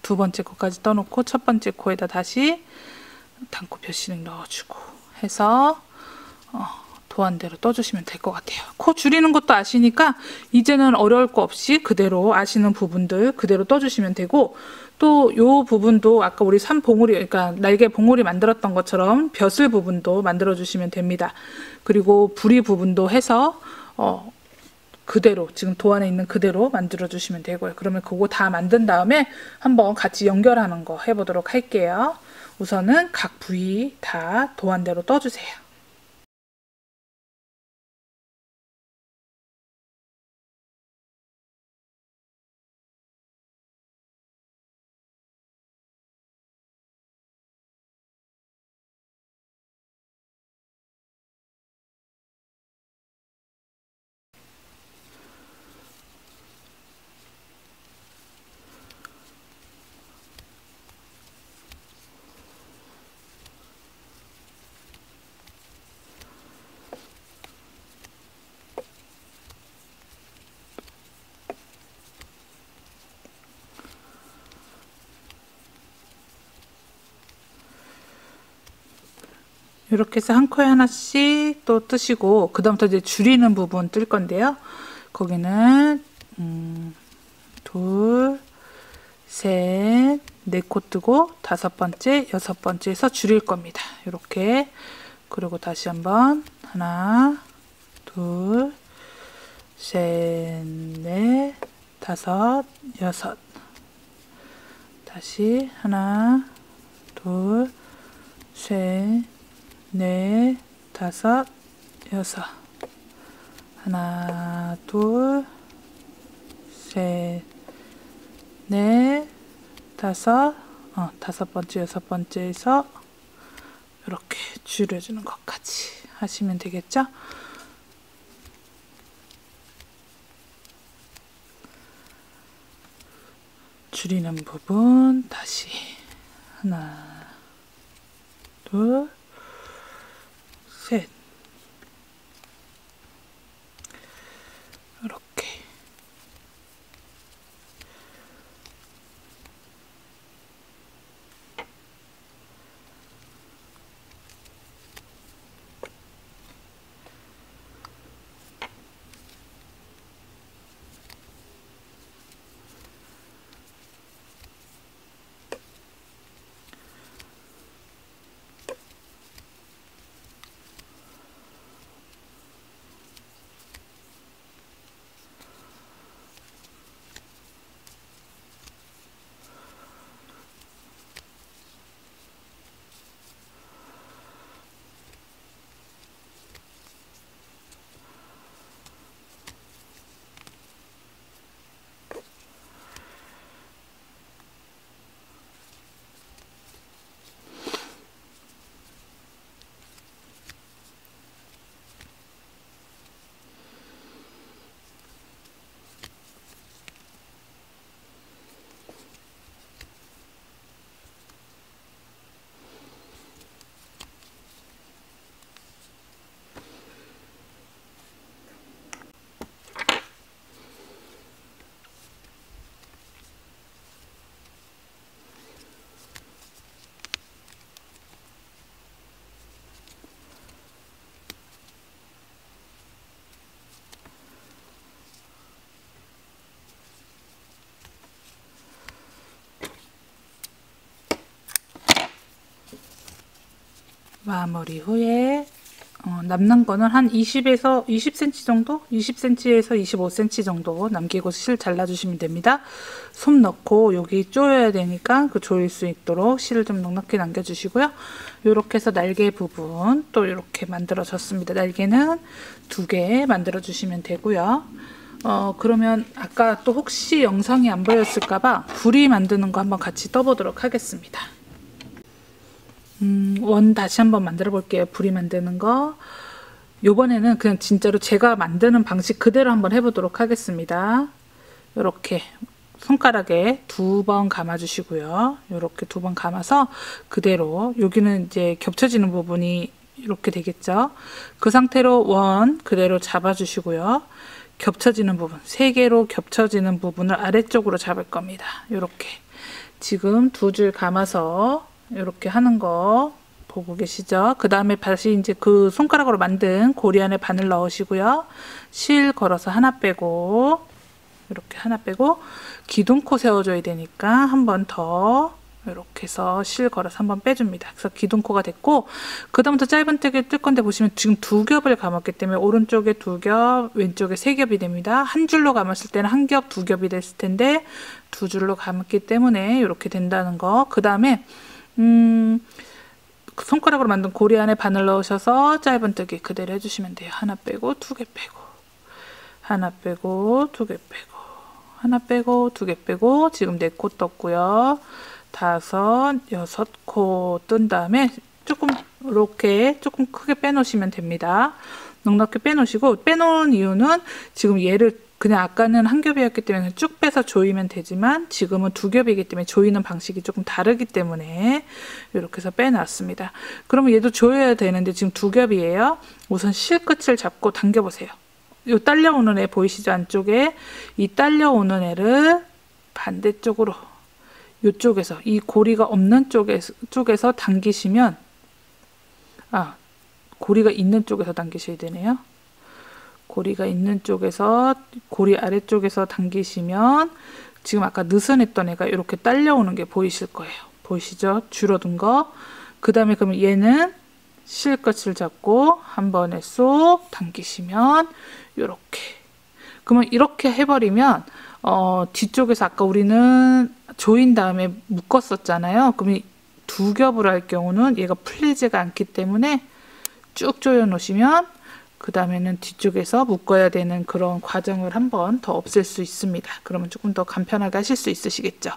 두 번째 코까지 떠놓고 첫 번째 코에다 다시 단코 표시를 넣어주고 해서 도안대로 떠주시면 될 것 같아요. 코 줄이는 것도 아시니까 이제는 어려울 거 없이 그대로 아시는 부분들 그대로 떠주시면 되고, 또 요 부분도 아까 우리 산봉우리 그러니까 날개 봉우리 만들었던 것처럼 벼슬 부분도 만들어 주시면 됩니다. 그리고 부리 부분도 해서 그대로 지금 도안에 있는 그대로 만들어 주시면 되고요. 그러면 그거 다 만든 다음에 한번 같이 연결하는 거 해보도록 할게요. 우선은 각 부위 다 도안대로 떠주세요. 이렇게 해서 한 코에 하나씩 또 뜨시고, 그 다음부터 이제 줄이는 부분 뜰 건데요. 거기는 둘, 셋, 네 코 뜨고 다섯 번째, 여섯 번째에서 줄일 겁니다. 이렇게. 그리고 다시 한번 하나, 둘, 셋, 넷, 다섯, 여섯. 다시 하나, 둘, 셋, 넷, 다섯, 여섯. 하나, 둘, 셋, 넷, 다섯, 다섯 번째, 여섯 번째에서 이렇게 줄여주는 것까지 하시면 되겠죠? 줄이는 부분 다시 하나, 둘, 셋. 이렇게. 마무리 후에 남는 거는 한 20에서 20cm 정도? 20cm에서 25cm 정도 남기고 실 잘라주시면 됩니다. 솜 넣고 여기 조여야 되니까 그 조일 수 있도록 실을 좀 넉넉히 남겨주시고요. 이렇게 해서 날개 부분 또 이렇게 만들어졌습니다. 날개는 2개 만들어주시면 되고요. 그러면 아까 또 혹시 영상이 안 보였을까봐 부리 만드는 거 한번 같이 떠보도록 하겠습니다. 원 다시 한번 만들어 볼게요. 부리 만드는 거. 요번에는 그냥 진짜로 제가 만드는 방식 그대로 한번 해보도록 하겠습니다. 이렇게 손가락에 2번 감아 주시고요. 이렇게 2번 감아서 그대로, 여기는 이제 겹쳐지는 부분이 이렇게 되겠죠. 그 상태로 원 그대로 잡아 주시고요. 겹쳐지는 부분, 3개로 겹쳐지는 부분을 아래쪽으로 잡을 겁니다. 이렇게 지금 2줄 감아서 이렇게 하는 거 보고 계시죠? 그 다음에 다시 이제 그 손가락으로 만든 고리 안에 바늘 넣으시고요. 실 걸어서 하나 빼고, 이렇게 하나 빼고, 기둥코 세워줘야 되니까 한 번 더 이렇게 해서 실 걸어서 한번 빼줍니다. 그래서 기둥코가 됐고, 그 다음부터 짧은뜨기 뜰 건데 보시면 지금 2겹을 감았기 때문에 오른쪽에 2겹, 왼쪽에 3겹이 됩니다. 한 줄로 감았을 때는 1겹, 2겹이 됐을 텐데 2줄로 감았기 때문에 이렇게 된다는 거. 그 다음에 손가락으로 만든 고리 안에 바늘 넣으셔서 짧은뜨기 그대로 해주시면 돼요. 하나 빼고 2개 빼고, 하나 빼고 2개 빼고, 하나 빼고 2개 빼고, 지금 4코 떴고요. 5, 6코 뜬 다음에 조금 이렇게 조금 크게 빼놓으시면 됩니다. 넉넉히 빼놓으시고, 빼놓은 이유는 지금 얘를 그냥 아까는 한 겹이었기 때문에 쭉 빼서 조이면 되지만 지금은 2겹이기 때문에 조이는 방식이 조금 다르기 때문에 이렇게 해서 빼놨습니다. 그러면 얘도 조여야 되는데 지금 2겹이에요. 우선 실끝을 잡고 당겨보세요. 이 딸려오는 애 보이시죠? 안쪽에 이 딸려오는 애를 반대쪽으로, 이쪽에서 이 고리가 없는 쪽에서 당기시면 고리가 있는 쪽에서 당기셔야 되네요. 고리가 있는 쪽에서, 고리 아래쪽에서 당기시면 지금 아까 느슨했던 애가 이렇게 딸려오는 게 보이실 거예요. 보이시죠? 줄어든 거. 그 다음에 그러면 얘는 실끝을 잡고 한 번에 쏙 당기시면 이렇게. 그러면 이렇게 해버리면 뒤쪽에서 아까 우리는 조인 다음에 묶었었잖아요. 그러면 두 겹을 할 경우는 얘가 풀리지가 않기 때문에 쭉 조여 놓으시면 그 다음에는 뒤쪽에서 묶어야 되는 그런 과정을 한 번 더 없앨 수 있습니다. 그러면 조금 더 간편하게 하실 수 있으시겠죠.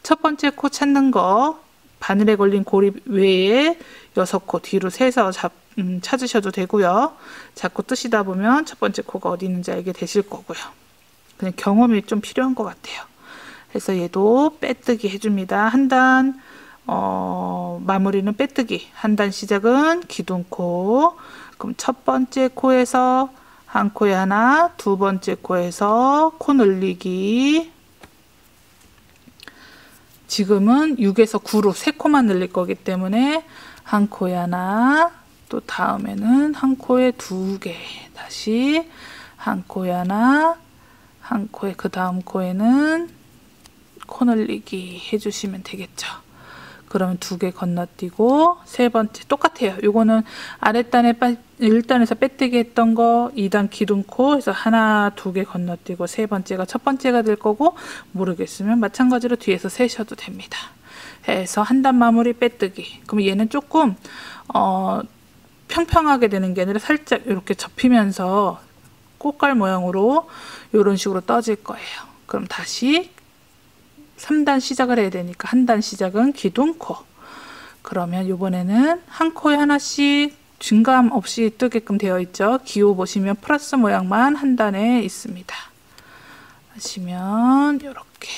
첫 번째 코 찾는 거, 바늘에 걸린 고리 외에 6코 뒤로 세서 찾으셔도 되고요. 자꾸 뜨시다 보면 첫 번째 코가 어디 있는지 알게 되실 거고요. 그냥 경험이 좀 필요한 것 같아요. 그래서 얘도 빼뜨기 해줍니다. 한 단, 마무리는 빼뜨기. 한 단 시작은 기둥코. 그럼 첫 번째 코에서 한 코에 하나, 두 번째 코에서 코 늘리기. 지금은 6에서 9로 3코만 늘릴 거기 때문에 한 코에 하나, 또 다음에는 한 코에 2개, 다시 한 코에 하나, 한 코에 그 다음 코에는 코 늘리기 해주시면 되겠죠. 그러면 2개 건너뛰고 세 번째 똑같아요. 요거는 아랫단에 1단에서 빼뜨기 했던 거 2단 기둥코 해서 하나 2개 건너뛰고 세 번째가 첫 번째가 될 거고, 모르겠으면 마찬가지로 뒤에서 세셔도 됩니다. 해서 한 단 마무리 빼뜨기. 그럼 얘는 조금 평평하게 되는 게 아니라 살짝 이렇게 접히면서 꽃갈 모양으로 이런 식으로 떠질 거예요. 그럼 다시 3단 시작을 해야 되니까 한 단 시작은 기둥코. 그러면 이번에는 한 코에 하나씩 중감 없이 뜨게끔 되어 있죠. 기호 보시면 플러스 모양만 한 단에 있습니다. 하시면 이렇게.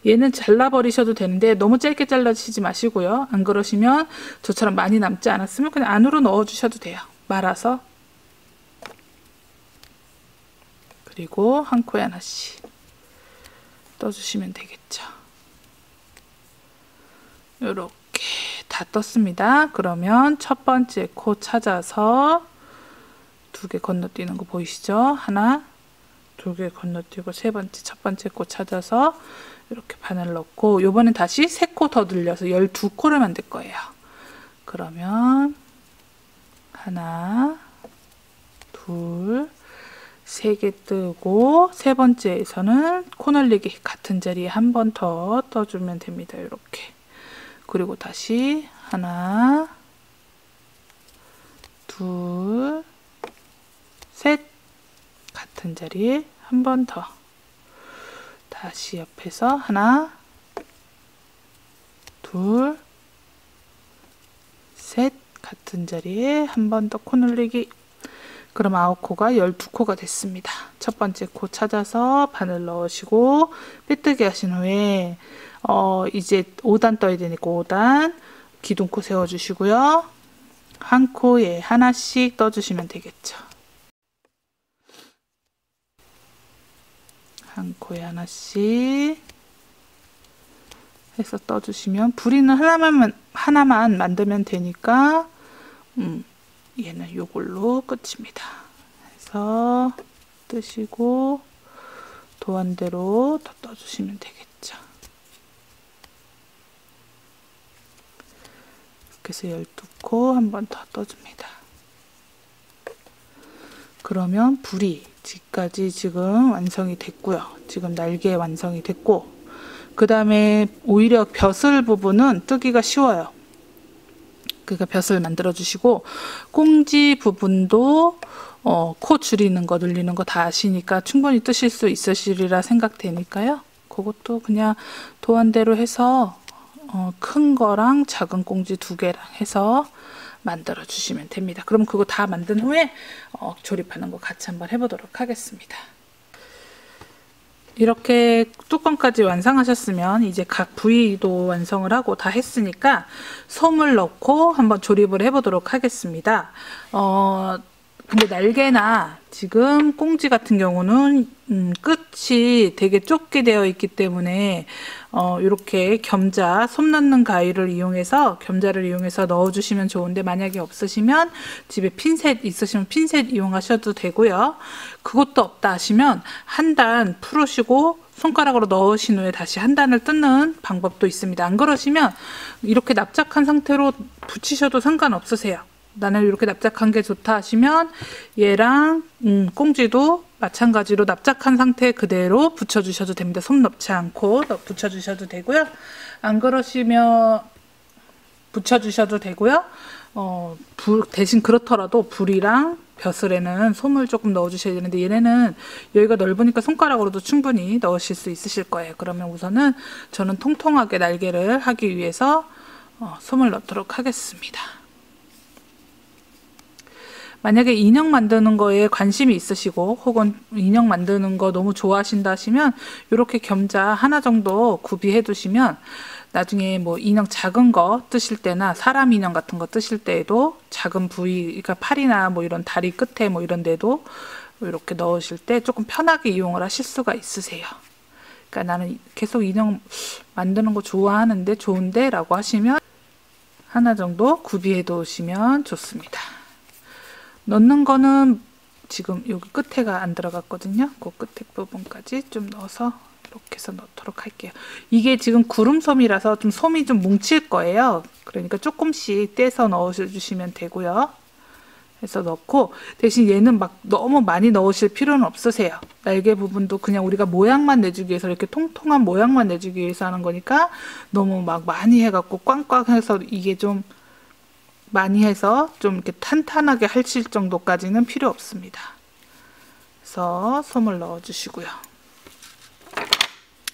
얘는 잘라버리셔도 되는데 너무 짧게 잘라주시지 마시고요. 안 그러시면 저처럼 많이 남지 않았으면 그냥 안으로 넣어주셔도 돼요. 말아서. 그리고 한 코에 하나씩 떠주시면 되겠죠. 이렇게 다 떴습니다. 그러면 첫 번째 코 찾아서 2개 건너뛰는 거 보이시죠? 하나, 2개 건너뛰고 세 번째, 첫 번째 코 찾아서 이렇게 바늘 넣고, 요번엔 다시 3코 더 늘려서 12코를 만들 거예요. 그러면 하나, 둘, 3개 뜨고 세 번째에서는 코 늘리기 같은 자리에 한 번 더 떠주면 됩니다. 이렇게. 그리고 다시 하나, 둘, 셋, 같은 자리에 한 번 더. 다시 옆에서 하나, 둘, 셋, 같은 자리에 한 번 더 코 늘리기. 그럼 9코가 12코가 됐습니다. 첫 번째 코 찾아서 바늘 넣으시고 빼뜨기 하신 후에 이제 5단 떠야 되니까 5단 기둥코 세워주시고요. 한 코에 하나씩 떠주시면 되겠죠. 한 코에 하나씩 해서 떠주시면, 부리는 하나만 만들면 되니까 얘는 요걸로 끝입니다. 그래서 뜨시고 도안대로 더 떠주시면 되겠죠. 이렇게 해서 12코 한 번 더 떠줍니다. 그러면 부리지까지 지금 완성이 됐고요. 지금 날개 완성이 됐고, 그 다음에 오히려 벼슬 부분은 뜨기가 쉬워요. 그러니까 벼슬 만들어 주시고, 꽁지 부분도 코 줄이는 거 늘리는 거 다 아시니까 충분히 뜨실 수 있으시리라 생각되니까요. 그것도 그냥 도안대로 해서 큰 거랑 작은 꽁지 2개랑 해서 만들어 주시면 됩니다. 그럼 그거 다 만든 후에 조립하는 거 같이 한번 해보도록 하겠습니다. 이렇게 뚜껑까지 완성하셨으면 이제 각 부위도 완성을 하고 다 했으니까 솜을 넣고 한번 조립을 해보도록 하겠습니다. 근데 날개나 지금 꽁지 같은 경우는 끝이 되게 좁게 되어 있기 때문에 이렇게 겸자, 솜 넣는 가위를 이용해서 겸자를 이용해서 넣어주시면 좋은데, 만약에 없으시면 집에 핀셋 있으시면 핀셋 이용하셔도 되고요. 그것도 없다 하시면 한 단 풀으시고 손가락으로 넣으신 후에 다시 한 단을 뜯는 방법도 있습니다. 안 그러시면 이렇게 납작한 상태로 붙이셔도 상관없으세요. 나는 이렇게 납작한 게 좋다 하시면 얘랑 꽁지도 마찬가지로 납작한 상태 그대로 붙여주셔도 됩니다. 손 넣지 않고 붙여주셔도 되고요. 안 그러시면 붙여주셔도 되고요. 대신 그렇더라도 불이랑 벼슬에는 솜을 조금 넣어주셔야 되는데, 얘네는 여기가 넓으니까 손가락으로도 충분히 넣으실 수 있으실 거예요. 그러면 우선은 저는 통통하게 날개를 하기 위해서 솜을 넣도록 하겠습니다. 만약에 인형 만드는 거에 관심이 있으시고 혹은 인형 만드는 거 너무 좋아하신다 하시면 이렇게 겸자 하나 정도 구비해 두시면 나중에 뭐 인형 작은 거 뜨실 때나 사람 인형 같은 거 뜨실 때에도 작은 부위, 그러니까 팔이나 뭐 이런 다리 끝에 뭐 이런 데도 이렇게 넣으실 때 조금 편하게 이용을 하실 수가 있으세요. 그러니까 나는 계속 인형 만드는 거 좋아하는데 좋은데 라고 하시면 하나 정도 구비해 두시면 좋습니다. 넣는 거는 지금 여기 끝에가 안 들어갔거든요. 그 끝에 부분까지 좀 넣어서 이렇게 해서 넣도록 할게요. 이게 지금 구름솜이라서 좀 솜이 좀 뭉칠 거예요. 그러니까 조금씩 떼서 넣어주시면 되고요. 해서 넣고, 대신 얘는 막 너무 많이 넣으실 필요는 없으세요. 날개 부분도 그냥 우리가 모양만 내주기 위해서, 이렇게 통통한 모양만 내주기 위해서 하는 거니까 너무 막 많이 해갖고 꽝꽝 해서 이게 좀 많이 해서 좀 이렇게 탄탄하게 하실 정도까지는 필요 없습니다. 그래서 솜을 넣어 주시고요.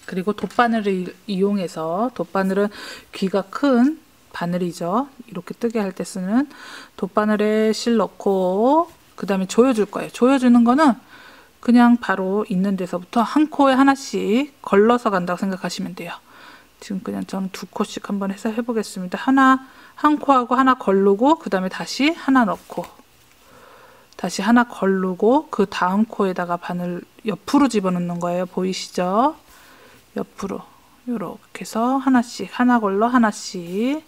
그리고 돗바늘을 이용해서, 돗바늘은 귀가 큰 바늘이죠. 이렇게 뜨게 할 때 쓰는 돗바늘에 실 넣고 그 다음에 조여줄 거예요. 조여주는 거는 그냥 바로 있는 데서부터 한 코에 하나씩 걸러서 간다고 생각하시면 돼요. 지금 그냥 저는 두 코씩 한번 해서 해보겠습니다. 한 코하고 하나 걸르고 그 다음에 다시 하나 넣고 다시 하나 걸르고 그 다음 코에다가 바늘 옆으로 집어넣는 거예요. 보이시죠? 옆으로 이렇게 해서 하나씩, 하나 걸러 하나씩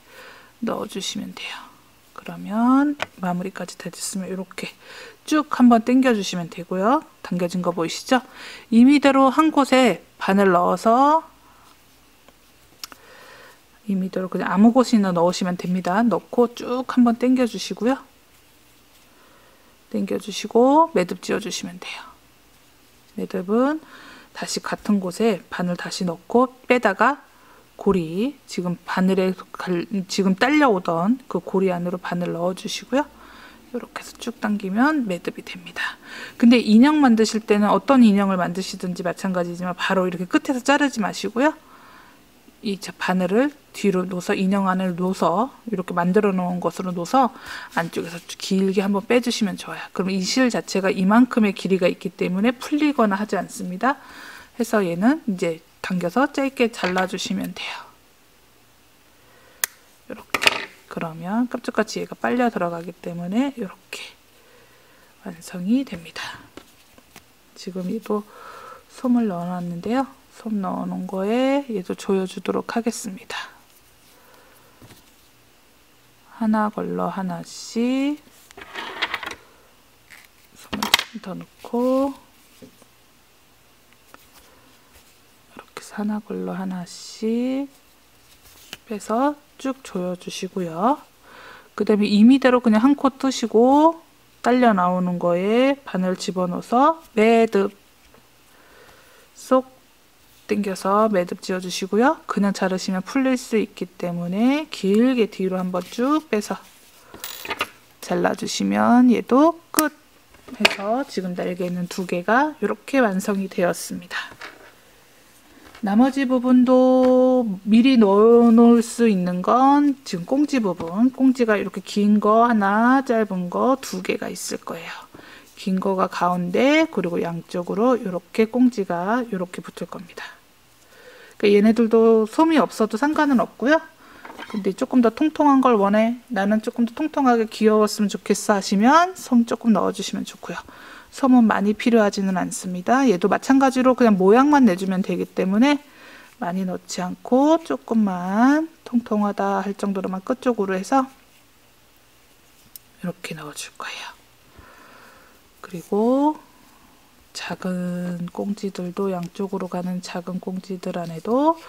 넣어주시면 돼요. 그러면 마무리까지 다 됐으면 이렇게 쭉 한번 당겨 주시면 되고요. 당겨진 거 보이시죠? 임의대로 한 곳에 바늘 넣어서 임의대로 그냥 아무 곳이나 넣으시면 됩니다. 넣고 쭉 한번 당겨 주시고요. 당겨 주시고 매듭 지어 주시면 돼요. 매듭은 다시 같은 곳에 바늘 다시 넣고 빼다가 고리, 지금 바늘에 지금 딸려오던 그 고리 안으로 바늘 넣어 주시고요. 이렇게 해서 쭉 당기면 매듭이 됩니다. 근데 인형 만드실 때는 어떤 인형을 만드시든지 마찬가지지만 바로 이렇게 끝에서 자르지 마시고요. 이 바늘을 뒤로 놓아서 인형 안을 놓아서 이렇게 만들어 놓은 것으로 놓아서 안쪽에서 길게 한번 빼주시면 좋아요. 그럼 이 실 자체가 이만큼의 길이가 있기 때문에 풀리거나 하지 않습니다. 해서 얘는 이제 당겨서 짧게 잘라주시면 돼요. 이렇게. 그러면 깜짝같이 얘가 빨려 들어가기 때문에 이렇게 완성이 됩니다. 지금 얘도 솜을 넣어놨는데요. 솜 넣어놓은 거에 얘도 조여주도록 하겠습니다. 하나 걸러 하나씩 솜을 좀 더 넣고 이렇게 해서 하나 걸러 하나씩 빼서 쭉 조여주시고요. 그 다음에 임의대로 그냥 한 코 뜨시고 딸려 나오는 거에 바늘 집어넣어서 매듭 쏙 당겨서 매듭 지어주시고요. 그냥 자르시면 풀릴 수 있기 때문에 길게 뒤로 한번 쭉 빼서 잘라주시면 얘도 끝 해서 지금 날개는 두 개가 이렇게 완성이 되었습니다. 나머지 부분도 미리 넣어 놓을 수 있는 건 지금 꽁지 부분, 꽁지가 이렇게 긴 거 하나, 짧은 거 두 개가 있을 거예요. 긴 거가 가운데, 그리고 양쪽으로 이렇게 꽁지가 이렇게 붙을 겁니다. 그러니까 얘네들도 솜이 없어도 상관은 없고요. 근데 조금 더 통통한 걸 원해. 나는 조금 더 통통하게 귀여웠으면 좋겠어 하시면 솜 조금 넣어주시면 좋고요. 솜은 많이 필요하지는 않습니다. 얘도 마찬가지로 그냥 모양만 내주면 되기 때문에 많이 넣지 않고 조금만 통통하다 할 정도로만 끝쪽으로 해서 이렇게 넣어줄 거예요. 그리고 작은 꽁지들도 양쪽으로 가는 작은 꽁지들 안에도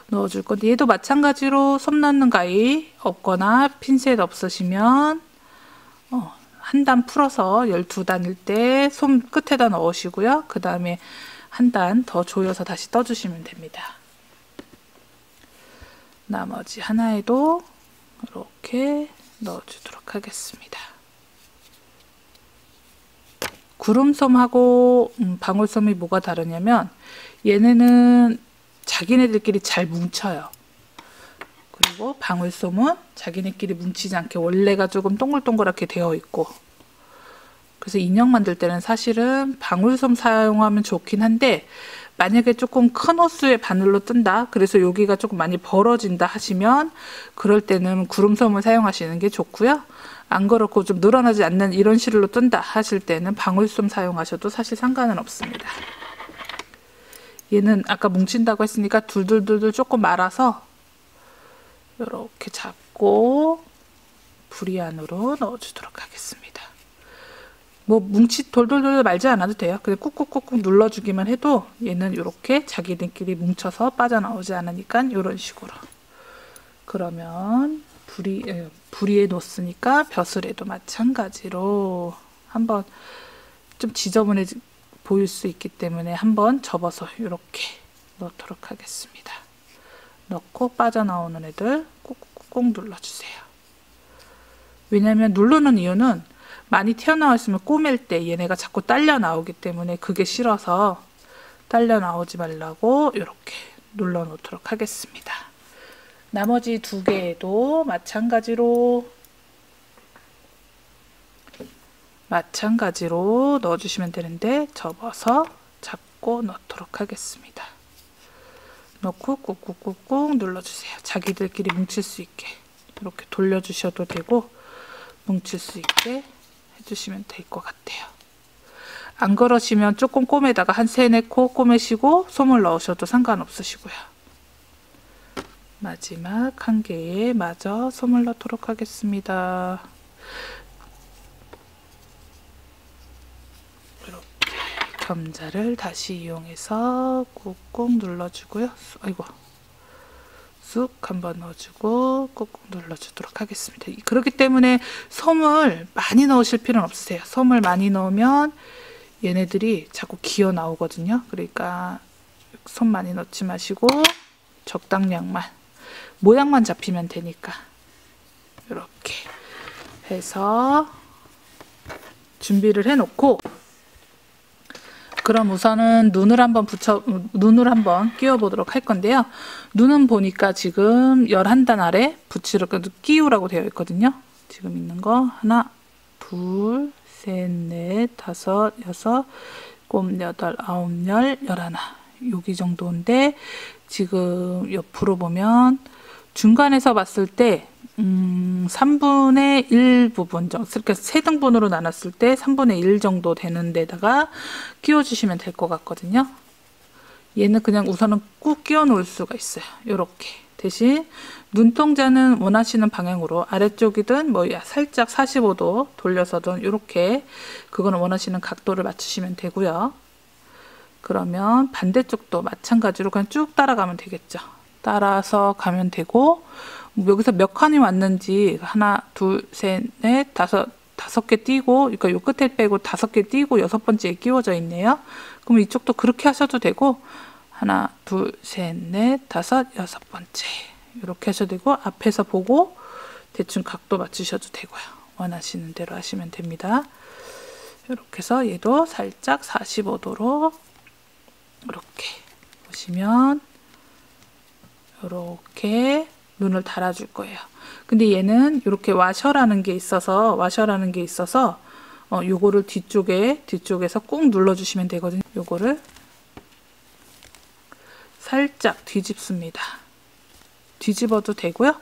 넣어줄 건데 얘도 마찬가지로 솜 넣는 가위 없거나 핀셋 없으시면 한 단 풀어서 12단일 때 솜 끝에다 넣으시고요. 그 다음에 한 단 더 조여서 다시 떠주시면 됩니다. 나머지 하나에도 이렇게 넣어주도록 하겠습니다. 구름솜하고 방울솜이 뭐가 다르냐면 얘네는 자기네들끼리 잘 뭉쳐요. 그리고 방울솜은 자기네끼리 뭉치지 않게 원래가 조금 동글동글하게 되어 있고, 그래서 인형 만들 때는 사실은 방울솜 사용하면 좋긴 한데 만약에 조금 큰 호수의 바늘로 뜬다, 그래서 여기가 조금 많이 벌어진다 하시면 그럴 때는 구름솜을 사용하시는 게 좋고요. 안 그렇고 좀 늘어나지 않는 이런 실로 뜬다 하실 때는 방울솜 사용하셔도 사실 상관은 없습니다. 얘는 아까 뭉친다고 했으니까 둘둘둘둘 조금 말아서 이렇게 잡고 부리 안으로 넣어주도록 하겠습니다. 뭐 돌돌돌 말지 않아도 돼요. 그냥 꾹꾹꾹꾹 눌러주기만 해도 얘는 이렇게 자기들끼리 뭉쳐서 빠져나오지 않으니까 이런 식으로. 그러면 부리에 놓았으니까 벼슬에도 마찬가지로 한번 좀 지저분해 보일 수 있기 때문에 한번 접어서 이렇게 넣도록 하겠습니다. 넣고 빠져나오는 애들 꾹꾹꾹 눌러주세요. 왜냐하면 누르는 이유는 많이 튀어나와 있으면 꼬맬 때 얘네가 자꾸 딸려 나오기 때문에 그게 싫어서 딸려 나오지 말라고 이렇게 눌러 놓도록 하겠습니다. 나머지 두 개에도 마찬가지로 넣어주시면 되는데 접어서 잡고 넣도록 하겠습니다. 넣고 꾹꾹꾹꾹 눌러주세요. 자기들끼리 뭉칠 수 있게 이렇게 돌려주셔도 되고 뭉칠 수 있게 해주시면 될 것 같아요. 안 그러시면 조금 꼬매다가 한 3-4코 꼬매시고 솜을 넣으셔도 상관없으시고요. 마지막 한 개에 마저 솜을 넣도록 하겠습니다. 이렇게 겸자를 다시 이용해서 꾹꾹 눌러주고요. 아이고, 쑥 한번 넣어주고 꾹꾹 눌러주도록 하겠습니다. 그렇기 때문에 솜을 많이 넣으실 필요는 없으세요. 솜을 많이 넣으면 얘네들이 자꾸 기어 나오거든요. 그러니까 솜 많이 넣지 마시고 적당량만, 모양만 잡히면 되니까 이렇게 해서 준비를 해 놓고, 그럼 우선은 눈을 한번 끼워 보도록 할 건데요. 눈은 보니까 지금 11단 아래 끼우라고 되어 있거든요. 지금 있는 거 하나, 둘, 셋, 넷, 다섯, 여섯, 일곱, 여덟, 아홉, 열, 열하나, 여기 정도인데 지금 옆으로 보면 중간에서 봤을 때 3분의 1 부분 정도, 그러니까 3등분으로 나눴을 때 3분의 1 정도 되는 데다가 끼워주시면 될 것 같거든요. 얘는 그냥 우선은 꾹 끼워 놓을 수가 있어요. 이렇게. 대신 눈동자는 원하시는 방향으로 아래쪽이든 뭐 살짝 45도 돌려서든 이렇게, 그거는 원하시는 각도를 맞추시면 되고요. 그러면 반대쪽도 마찬가지로 그냥 쭉 따라가면 되겠죠. 따라서 가면 되고, 여기서 몇 칸이 왔는지 하나, 둘, 셋, 넷, 다섯 개 띄고, 그러니까 요 끝에 빼고 5개 띄고 6번째에 끼워져 있네요. 그럼 이쪽도 그렇게 하셔도 되고, 하나, 둘, 셋, 넷, 다섯, 6번째 이렇게 하셔도 되고, 앞에서 보고 대충 각도 맞추셔도 되고요. 원하시는 대로 하시면 됩니다. 이렇게 해서 얘도 살짝 45도로 이렇게 보시면 이렇게 눈을 달아줄 거예요. 근데 얘는 이렇게 와셔라는 게 있어서 요거를 뒤쪽에서 꾹 눌러주시면 되거든요. 요거를 살짝 뒤집습니다. 뒤집어도 되고요.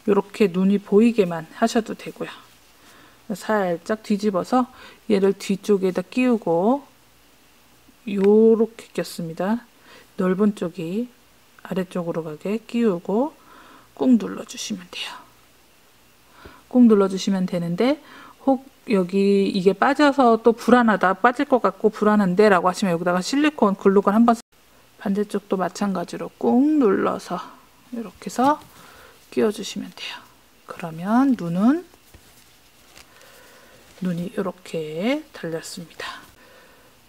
이렇게 눈이 보이게만 하셔도 되고요. 살짝 뒤집어서 얘를 뒤쪽에다 끼우고 요렇게 꼈습니다. 넓은 쪽이 아래쪽으로 가게 끼우고 꾹 눌러주시면 돼요. 꾹 눌러주시면 되는데 혹 여기 이게 빠져서 또 불안하다, 빠질 것 같고 불안한데 라고 하시면 여기다가 실리콘 글루건 한번, 반대쪽도 마찬가지로 꾹 눌러서 이렇게 해서 끼워주시면 돼요. 그러면 눈이 이렇게 달렸습니다.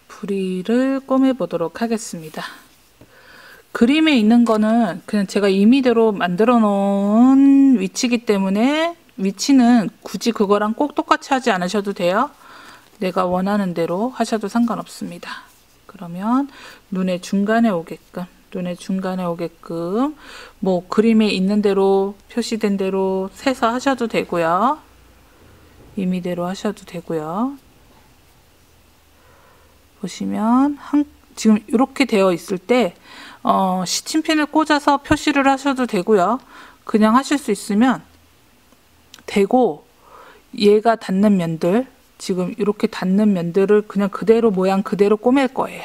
부리를 꼬매보도록 하겠습니다. 그림에 있는 거는 그냥 제가 임의대로 만들어 놓은 위치이기 때문에 위치는 굳이 그거랑 꼭 똑같이 하지 않으셔도 돼요. 내가 원하는 대로 하셔도 상관없습니다. 그러면 눈의 중간에 오게끔 뭐 그림에 있는 대로 표시된 대로 세서 하셔도 되고요. 임의대로 하셔도 되고요. 보시면 지금 이렇게 되어 있을 때 시침핀을 꽂아서 표시를 하셔도 되고요. 그냥 하실 수 있으면 되고, 얘가 닿는 면들, 지금 이렇게 닿는 면들을 그냥 그대로 모양 그대로 꼬맬 거예요.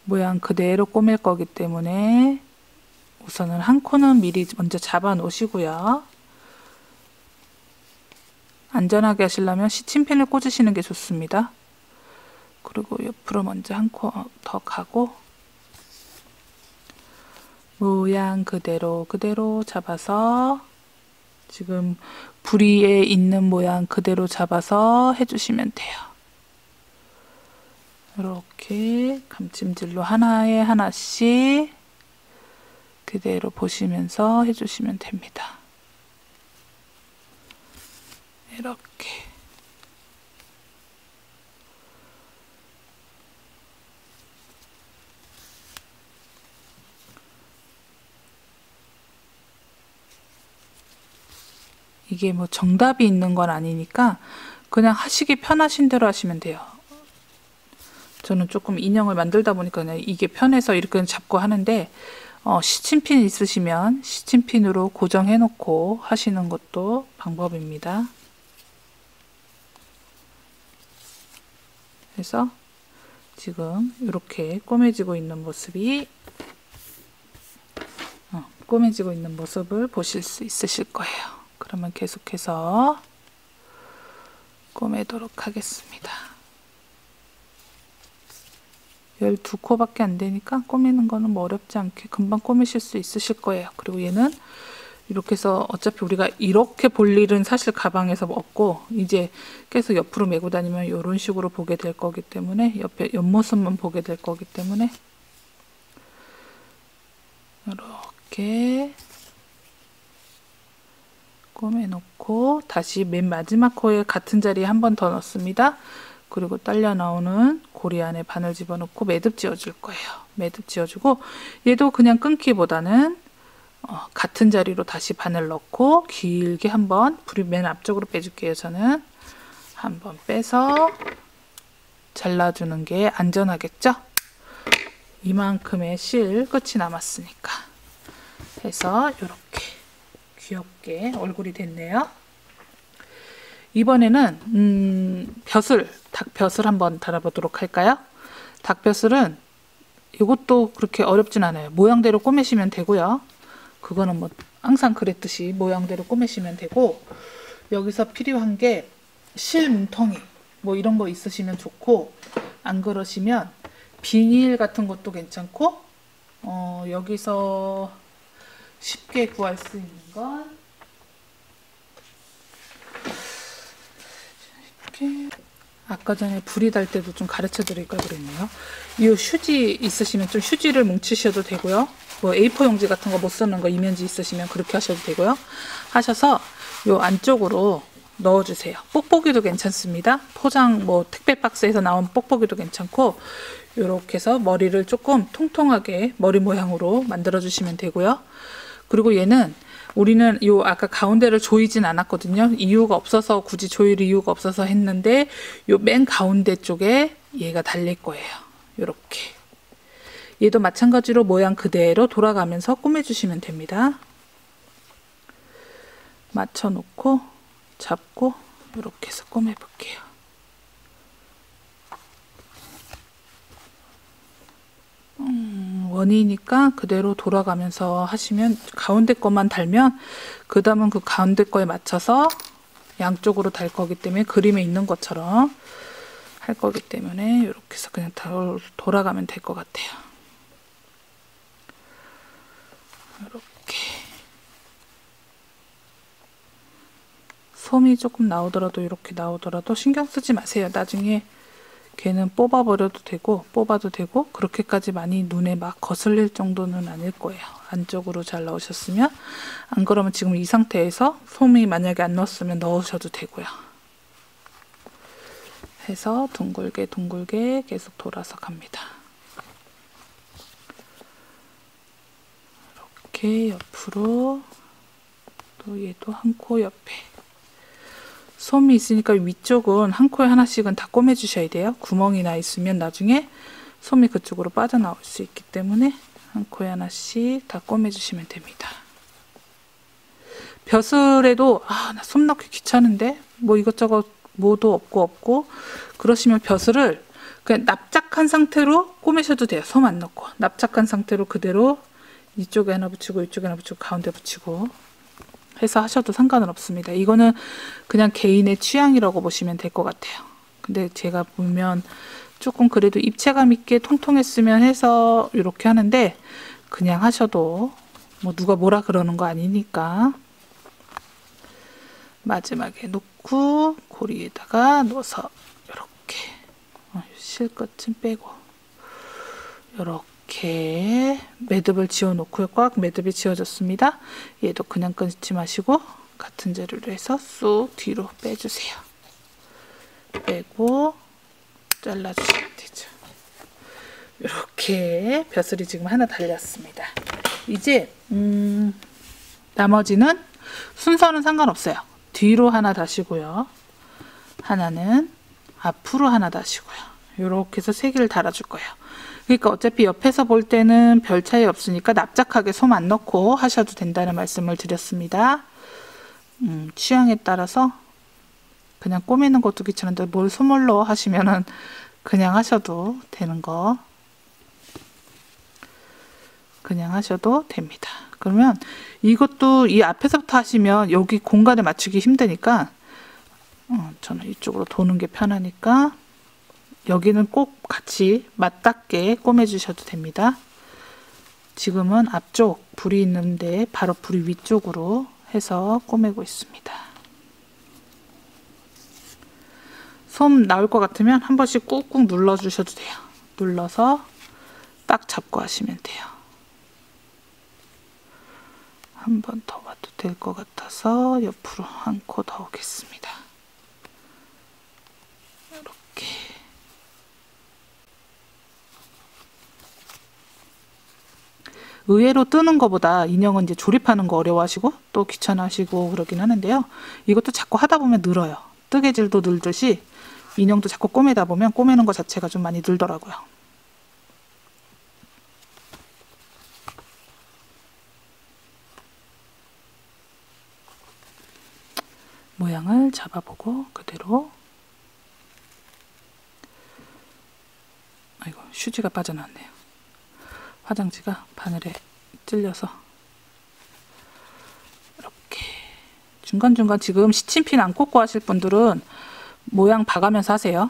모양 그대로 꼬맬 거기 때문에 우선은 한 코는 미리 먼저 잡아 놓으시고요. 안전하게 하시려면 시침핀을 꽂으시는 게 좋습니다. 그리고 옆으로 먼저 한 코 더 가고 모양 그대로 잡아서 지금 부리에 있는 모양 그대로 잡아서 해주시면 돼요. 이렇게 감침질로 하나에 하나씩 그대로 보시면서 해주시면 됩니다. 이렇게. 이게 뭐 정답이 있는 건 아니니까 그냥 하시기 편하신 대로 하시면 돼요. 저는 조금 인형을 만들다 보니까 그냥 이게 편해서 이렇게 잡고 하는데 시침핀 있으시면 시침핀으로 고정해 놓고 하시는 것도 방법입니다. 그래서 지금 이렇게 꼬매지고 있는 모습이 꼬매지고 있는 모습을 보실 수 있으실 거예요. 그러면 계속해서 꼬매도록 하겠습니다. 12코밖에 안 되니까 꼬매는 거는 뭐 어렵지 않게 금방 꼬매실 수 있으실 거예요. 그리고 얘는 이렇게 해서 어차피 우리가 이렇게 볼 일은 사실 가방에서 없고 이제 계속 옆으로 메고 다니면 이런 식으로 보게 될 거기 때문에 옆모습만 보게 될 거기 때문에 이렇게 꼬매놓고 다시 맨 마지막 코에 같은 자리에 한 번 더 넣습니다. 그리고 딸려 나오는 고리 안에 바늘 집어넣고 매듭 지어줄 거예요. 매듭 지어주고 얘도 그냥 끊기보다는 같은 자리로 다시 바늘 넣고 길게 한번 부리 맨 앞쪽으로 빼줄게요. 저는 한번 빼서 잘라주는 게 안전하겠죠? 이만큼의 실 끝이 남았으니까 해서 이렇게 귀엽게 얼굴이 됐네요. 이번에는 닭벼슬 한번 달아보도록 할까요? 닭벼슬은 이것도 그렇게 어렵진 않아요. 모양대로 꼬매시면 되고요. 그거는 뭐 항상 그랬듯이 모양대로 꼬매시면 되고, 여기서 필요한 게 실 뭉텅이 뭐 이런 거 있으시면 좋고, 안 그러시면 비닐 같은 것도 괜찮고, 여기서 쉽게 구할 수 있는 건 이렇게, 아까 전에 불이 달 때도 좀 가르쳐 드릴 걸 그랬네요. 이 휴지 있으시면 좀 휴지를 뭉치셔도 되고요. 뭐 A4 용지 같은 거 못 쓰는 거 이면지 있으시면 그렇게 하셔도 되고요. 하셔서 요 안쪽으로 넣어주세요. 뽁뽁이도 괜찮습니다. 포장 뭐 택배 박스에서 나온 뽁뽁이도 괜찮고, 요렇게 해서 머리를 조금 통통하게 머리 모양으로 만들어 주시면 되고요. 그리고 얘는 우리는 요 아까 가운데를 조이진 않았거든요. 이유가 없어서, 굳이 조일 이유가 없어서 했는데 요 맨 가운데 쪽에 얘가 달릴 거예요. 요렇게 얘도 마찬가지로 모양 그대로 돌아가면서 꾸며주시면 됩니다. 맞춰놓고 잡고 이렇게 해서 꾸며볼게요. 원이니까 그대로 돌아가면서 하시면, 가운데 것만 달면 그 다음은 그 가운데 거에 맞춰서 양쪽으로 달 거기 때문에 그림에 있는 것처럼 할 거기 때문에 이렇게 해서 그냥 돌아가면 될 것 같아요. 이렇게 솜이 조금 나오더라도, 이렇게 나오더라도 신경 쓰지 마세요. 나중에 걔는 뽑아버려도 되고 뽑아도 되고 그렇게까지 많이 눈에 막 거슬릴 정도는 아닐 거예요. 안쪽으로 잘 넣으셨으면. 안 그러면 지금 이 상태에서 솜이 만약에 안 넣었으면 넣으셔도 되고요. 해서 둥글게 둥글게 계속 돌아서 갑니다. 이렇게 옆으로, 또 얘도 한 코 옆에. 솜이 있으니까 위쪽은 한 코에 하나씩은 다 꿰매 주셔야 돼요. 구멍이 나 있으면 나중에 솜이 그쪽으로 빠져나올 수 있기 때문에 한 코에 하나씩 다 꿰매 주시면 됩니다. 벼슬에도 나 솜 넣기 귀찮은데 뭐 이것저것 뭐도 없고 그러시면 벼슬을 그냥 납작한 상태로 꿰매셔도 돼요. 솜 안 넣고 납작한 상태로 그대로 이쪽에 하나 붙이고 이쪽에 하나 붙이고 가운데 붙이고 해서 하셔도 상관은 없습니다. 이거는 그냥 개인의 취향이라고 보시면 될 것 같아요. 근데 제가 보면 조금 그래도 입체감 있게 통통했으면 해서 이렇게 하는데, 그냥 하셔도 뭐 누가 뭐라 그러는 거 아니니까. 마지막에 놓고 고리에다가 넣어서 이렇게 실끝은 빼고 이렇게 매듭을 지어 놓고요. 꽉 매듭이 지어졌습니다. 얘도 그냥 끊지 마시고 같은 재료로 해서 쑥 뒤로 빼주세요. 빼고 잘라주시면 되죠. 이렇게 벼슬이 지금 하나 달렸습니다. 이제 나머지는 순서는 상관없어요. 뒤로 하나 다시고요. 하나는 앞으로 하나 다시고요. 이렇게 해서 3개를 달아줄 거예요. 그러니까 어차피 옆에서 볼 때는 별 차이 없으니까 납작하게 솜 안 넣고 하셔도 된다는 말씀을 드렸습니다. 취향에 따라서 그냥 꼬매는 것도 귀찮은데 뭘 솜을 넣어 하시면은 그냥 하셔도 되는 거. 그냥 하셔도 됩니다. 그러면 이것도 이 앞에서부터 하시면 여기 공간을 맞추기 힘드니까 저는 이쪽으로 도는 게 편하니까 여기는 꼭 같이 맞닿게 꿰매주셔도 됩니다. 지금은 앞쪽 불이 있는데 바로 불이 위쪽으로 해서 꿰매고 있습니다. 솜 나올 것 같으면 한 번씩 꾹꾹 눌러주셔도 돼요. 눌러서 딱 잡고 하시면 돼요. 한 번 더 와도 될 것 같아서 옆으로 한 코 더 오겠습니다. 이렇게. 의외로 뜨는 것보다 인형은 이제 조립하는 거 어려워하시고 또 귀찮아하시고 그러긴 하는데요. 이것도 자꾸 하다 보면 늘어요. 뜨개질도 늘듯이 인형도 자꾸 꼬매다 보면 꼬매는 것 자체가 좀 많이 늘더라고요. 모양을 잡아보고 그대로. 아이고, 휴지가 빠져나왔네요. 화장지가 바늘에 찔려서. 이렇게 중간중간 지금 시침핀 안 꽂고 하실 분들은 모양 봐가면서 하세요.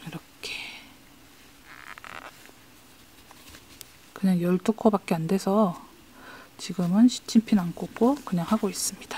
이렇게 그냥 12코밖에 안 돼서 지금은 시침핀 안 꽂고 그냥 하고 있습니다.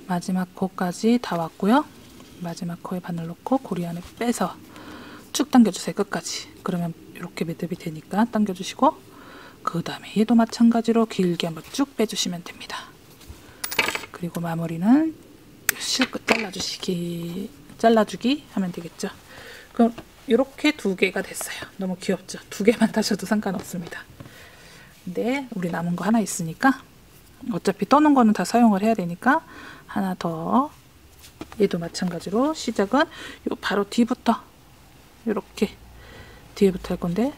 마지막 코까지 다 왔고요. 마지막 코에 바늘 넣고 고리 안에 빼서 쭉 당겨주세요. 끝까지. 그러면 이렇게 매듭이 되니까 당겨주시고, 그 다음에 얘도 마찬가지로 길게 한번 쭉 빼주시면 됩니다. 그리고 마무리는 실끝 잘라주기 하면 되겠죠. 그럼 이렇게 2개가 됐어요. 너무 귀엽죠? 2개만 다셔도 상관없습니다. 근데 우리 남은 거 하나 있으니까 어차피 떠는 거는 다 사용을 해야 되니까 하나 더, 얘도 마찬가지로 시작은 요 바로 뒤부터 이렇게 뒤에부터 할 건데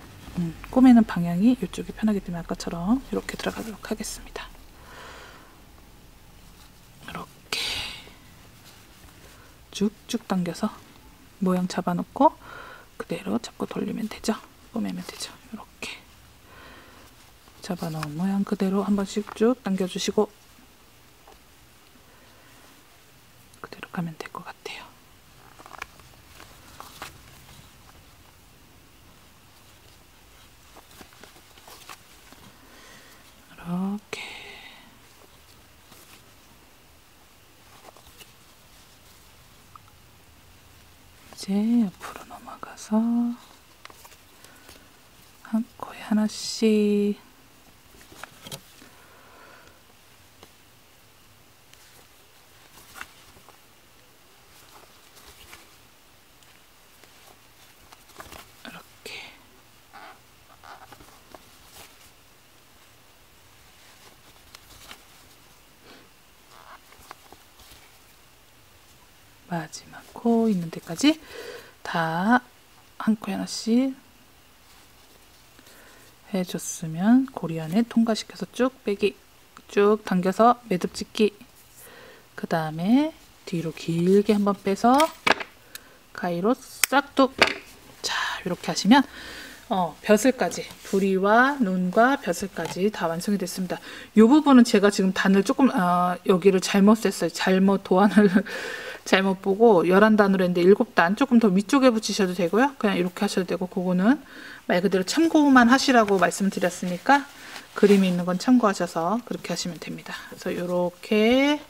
꼬매는 방향이 이쪽이 편하기 때문에 아까처럼 이렇게 들어가도록 하겠습니다. 이렇게 쭉쭉 당겨서 모양 잡아놓고 그대로 잡고 돌리면 되죠. 꼬매면 되죠. 이렇게 잡아놓은 모양 그대로 한 번씩 쭉 당겨주시고 그대로 가면 될 것 같아요. 이렇게 이제 옆으로 넘어가서 한 코에 하나씩 이렇게 마지막 코 있는 데까지 다 한 코에 하나씩 해줬으면 고리 안에 통과시켜서 쭉 빼기, 쭉 당겨서 매듭 짓기, 그 다음에 뒤로 길게 한번 빼서 가위로 싹둑. 자, 이렇게 하시면 벼슬까지, 부리와 눈과 벼슬까지 다 완성이 됐습니다. 이 부분은 제가 지금 단을 조금 여기를 잘못 셌어요. 잘못 도안을 잘못 보고 11단으로 했는데 7단 조금 더 위쪽에 붙이셔도 되고요. 그냥 이렇게 하셔도 되고, 그거는 말 그대로 참고만 하시라고 말씀드렸으니까 그림이 있는 건 참고하셔서 그렇게 하시면 됩니다. 그래서 이렇게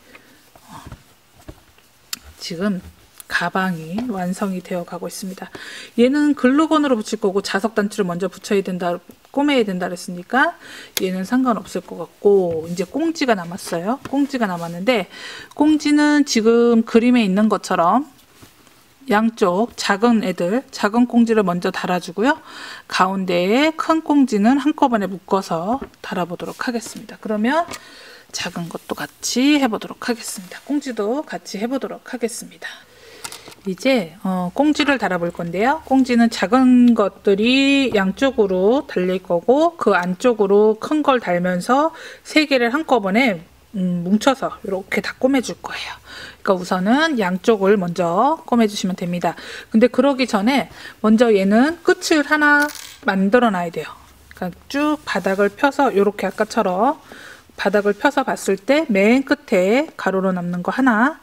지금 가방이 완성이 되어 가고 있습니다. 얘는 글루건으로 붙일 거고 자석단추를 먼저 붙여야 된다, 꼬매야 된다 그랬으니까 얘는 상관없을 것 같고, 이제 꽁지가 남았어요. 꽁지가 남았는데, 꽁지는 지금 그림에 있는 것처럼 양쪽 작은 애들, 작은 꽁지를 먼저 달아주고요. 가운데에 큰 꽁지는 한꺼번에 묶어서 달아보도록 하겠습니다. 그러면 작은 것도 같이 해보도록 하겠습니다. 꽁지도 같이 해보도록 하겠습니다. 이제 꽁지를 달아볼 건데요. 꽁지는 작은 것들이 양쪽으로 달릴 거고, 그 안쪽으로 큰 걸 달면서 3개를 한꺼번에 뭉쳐서 이렇게 다 꼬매줄 거예요. 그러니까 우선은 양쪽을 먼저 꼬매주시면 됩니다. 근데 그러기 전에 먼저 얘는 끝을 하나 만들어 놔야 돼요. 그러니까 쭉 바닥을 펴서 이렇게 아까처럼 바닥을 펴서 봤을 때 맨 끝에 가로로 남는 거 하나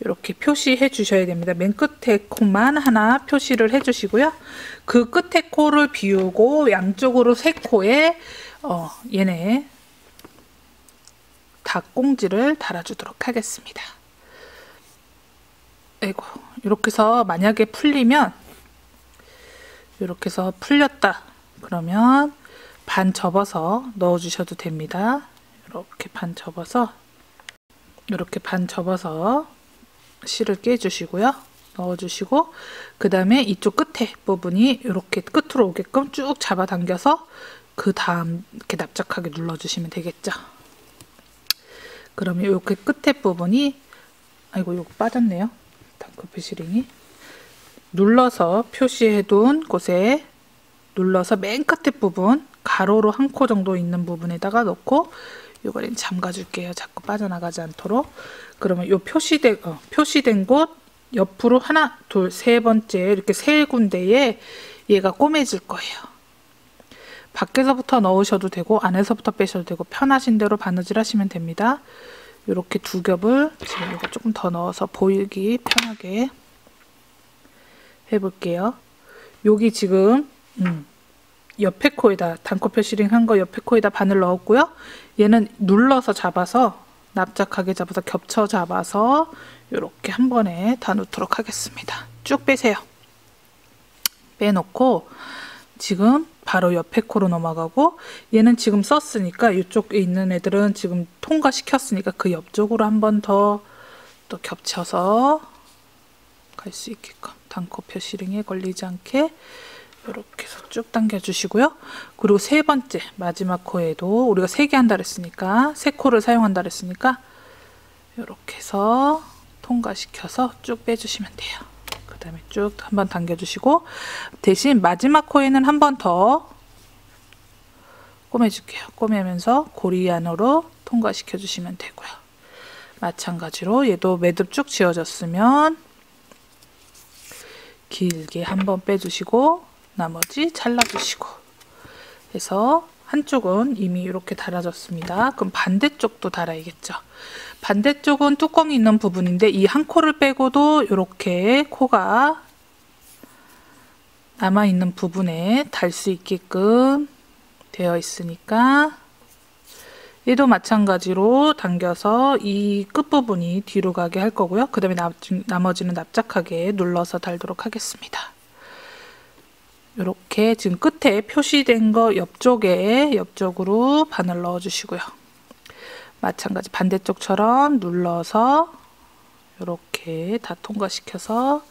이렇게 표시해 주셔야 됩니다. 맨 끝에 코만 하나 표시를 해 주시고요. 그 끝에 코를 비우고 양쪽으로 3코에 얘네 닭꽁지를 달아주도록 하겠습니다. 아이고, 이렇게 해서 만약에 풀리면, 이렇게 해서 풀렸다 그러면 반 접어서 넣어 주셔도 됩니다. 이렇게 반 접어서 실을 깨주시고요. 넣어주시고, 그 다음에 이쪽 끝에 부분이 이렇게 끝으로 오게끔 쭉 잡아당겨서 그 다음 이렇게 납작하게 눌러주시면 되겠죠. 그러면 이렇게 끝에 부분이, 아이고 이거 빠졌네요. 단커피 시링이. 눌러서 표시해둔 곳에 눌러서 맨 끝에 부분 가로로 1코 정도 있는 부분에다가 넣고 이거는 잠가줄게요. 자꾸 빠져나가지 않도록. 그러면 요 표시된 곳 옆으로 하나, 둘, 3번째 이렇게 3군데에 얘가 꼬매질 거예요. 밖에서부터 넣으셔도 되고 안에서부터 빼셔도 되고 편하신 대로 바느질 하시면 됩니다. 이렇게 2겹을 지금 이거 조금 더 넣어서 보이기 편하게 해볼게요. 여기 지금 옆에 코에다 단코표 시링 한 거 옆에 코에다 바늘 넣었고요. 얘는 눌러서 잡아서 납작하게 잡아서 겹쳐 잡아서 이렇게 한 번에 다 넣도록 하겠습니다. 쭉 빼세요. 빼놓고 지금 바로 옆에 코로 넘어가고, 얘는 지금 썼으니까 이쪽에 있는 애들은 지금 통과시켰으니까 그 옆쪽으로 한 번 더 또 겹쳐서 갈 수 있게끔 단코 표시링에 걸리지 않게 이렇게 해서 쭉 당겨 주시고요. 그리고 세 번째 마지막 코에도 우리가 3개 한다 그랬으니까 3코를 사용한다 그랬으니까 이렇게 해서 통과시켜서 쭉 빼주시면 돼요. 그 다음에 쭉 한번 당겨주시고, 대신 마지막 코에는 한 번 더 꼬매줄게요. 꼬매면서 고리 안으로 통과시켜 주시면 되고요. 마찬가지로 얘도 매듭 쭉 지어졌으면 길게 한 번 빼주시고 나머지 잘라주시고 해서, 한쪽은 이미 이렇게 달아졌습니다. 그럼 반대쪽도 달아야겠죠. 반대쪽은 뚜껑이 있는 부분인데 이 한 코를 빼고도 이렇게 코가 남아있는 부분에 달 수 있게끔 되어 있으니까 얘도 마찬가지로 당겨서 이 끝부분이 뒤로 가게 할 거고요. 그 다음에 나머지는 납작하게 눌러서 달도록 하겠습니다. 이렇게 지금 끝에 표시된 거 옆쪽으로 바늘 넣어 주시고요. 마찬가지 반대쪽처럼 눌러서 이렇게 다 통과시켜서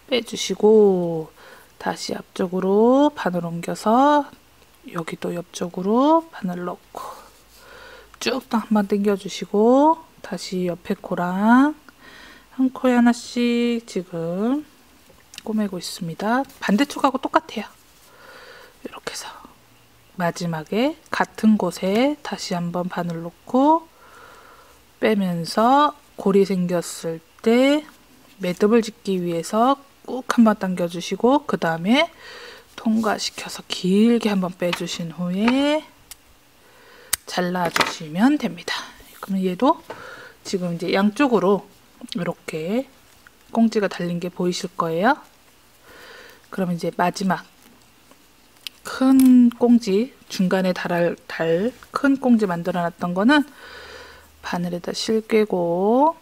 빼주시고, 다시 앞쪽으로 바늘 옮겨서 여기도 옆쪽으로 바늘 넣고 쭉 한번 당겨 주시고, 다시 옆에 코랑 한 코에 하나씩 지금 꼬매고 있습니다. 반대쪽하고 똑같아요. 이렇게 해서 마지막에 같은 곳에 다시 한번 바늘 놓고 빼면서 골이 생겼을 때 매듭을 짓기 위해서 꾹 한번 당겨 주시고, 그 다음에 통과시켜서 길게 한번 빼주신 후에 잘라주시면 됩니다. 그러면 얘도 지금 이제 양쪽으로 이렇게 꽁지가 달린 게 보이실 거예요. 그러면 이제 마지막 큰 꽁지, 중간에 달할 큰 꽁지 만들어 놨던 거는 바늘에다 실꿰고,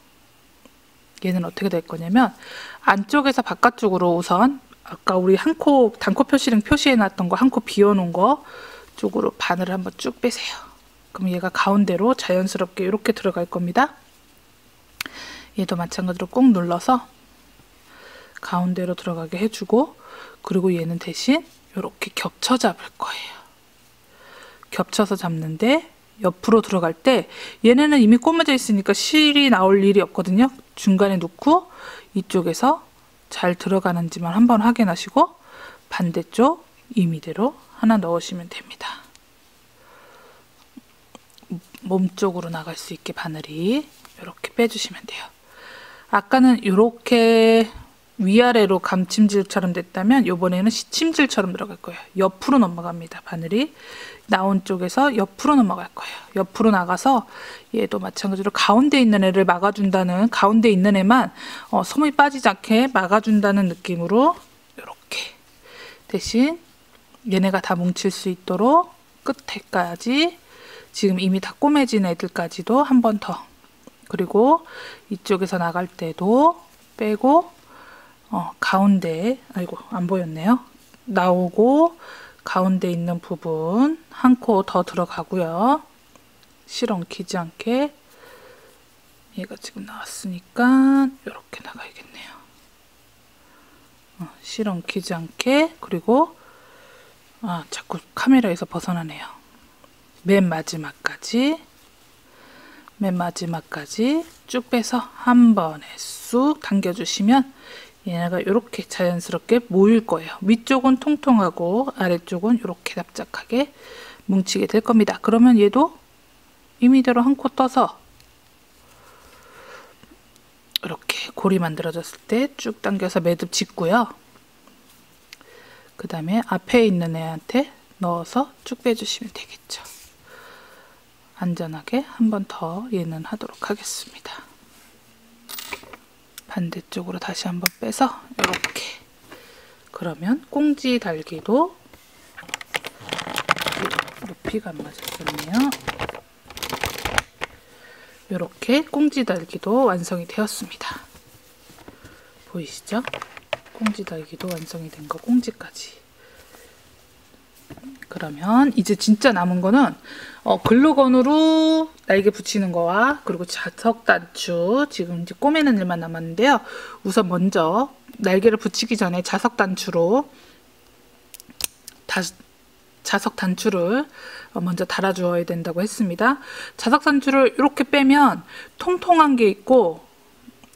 얘는 어떻게 될 거냐면 안쪽에서 바깥쪽으로 우선 아까 우리 한 코 단코 표시링 표시해 놨던 거 한 코 비워 놓은 거 쪽으로 바늘을 한번 쭉 빼세요. 그럼 얘가 가운데로 자연스럽게 이렇게 들어갈 겁니다. 얘도 마찬가지로 꾹 눌러서 가운데로 들어가게 해주고, 그리고 얘는 대신 이렇게 겹쳐 잡을 거예요. 겹쳐서 잡는데 옆으로 들어갈 때 얘네는 이미 꼬매져 있으니까 실이 나올 일이 없거든요. 중간에 놓고 이쪽에서 잘 들어가는지만 한번 확인하시고 반대쪽 임의대로 하나 넣으시면 됩니다. 몸쪽으로 나갈 수 있게 바늘이 이렇게 빼주시면 돼요. 아까는 이렇게 위아래로 감침질처럼 됐다면 이번에는 시침질처럼 들어갈 거예요. 옆으로 넘어갑니다. 바늘이 나온 쪽에서 옆으로 넘어갈 거예요. 옆으로 나가서 얘도 마찬가지로 가운데 있는 애를 막아준다는, 가운데 있는 애만 소문이 빠지지 않게 막아준다는 느낌으로 이렇게, 대신 얘네가 다 뭉칠 수 있도록 끝에까지, 지금 이미 다 꼬매진 애들까지도 한 번 더, 그리고 이쪽에서 나갈 때도 빼고 가운데, 아이고 안 보였네요. 나오고 가운데 있는 부분 한 코 더 들어가고요. 실 엉키지 않게, 얘가 지금 나왔으니까 이렇게 나가야겠네요. 실 엉키지 않게, 그리고 자꾸 카메라에서 벗어나네요. 맨 마지막까지 쭉 빼서 한 번에 쑥 당겨주시면 얘네가 이렇게 자연스럽게 모일 거예요. 위쪽은 통통하고 아래쪽은 이렇게 납작하게 뭉치게 될 겁니다. 그러면 얘도 임의대로 한 코 떠서 이렇게 골이 만들어졌을 때 쭉 당겨서 매듭 짓고요. 그 다음에 앞에 있는 애한테 넣어서 쭉 빼주시면 되겠죠. 안전하게 한 번 더 얘는 하도록 하겠습니다. 반대쪽으로 다시 한번 빼서 이렇게, 그러면 꽁지 달기도, 높이가 안 맞았었네요. 이렇게 꽁지 달기도 완성이 되었습니다. 보이시죠? 꽁지 달기도 완성이 된 거, 꽁지까지. 그러면 이제 진짜 남은 거는 글루건으로 날개 붙이는 거와 그리고 자석 단추, 지금 이제 꼬매는 일만 남았는데요. 우선 먼저 날개를 붙이기 전에 자석 단추를 먼저 달아주어야 된다고 했습니다. 자석 단추를 이렇게 빼면 통통한 게 있고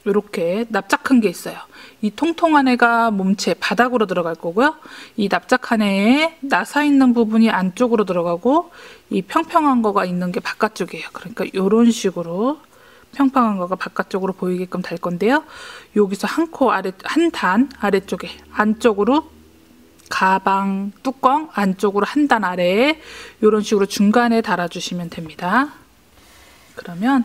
이렇게 납작한 게 있어요. 이 통통한 애가 몸체 바닥으로 들어갈 거고요. 이 납작한 애에 나사 있는 부분이 안쪽으로 들어가고 이 평평한 거가 있는 게 바깥쪽이에요. 그러니까 이런 식으로 평평한 거가 바깥쪽으로 보이게끔 달 건데요. 여기서 한 단 아래쪽에 안쪽으로 가방 뚜껑 안쪽으로 한 단 아래에 이런 식으로 중간에 달아주시면 됩니다. 그러면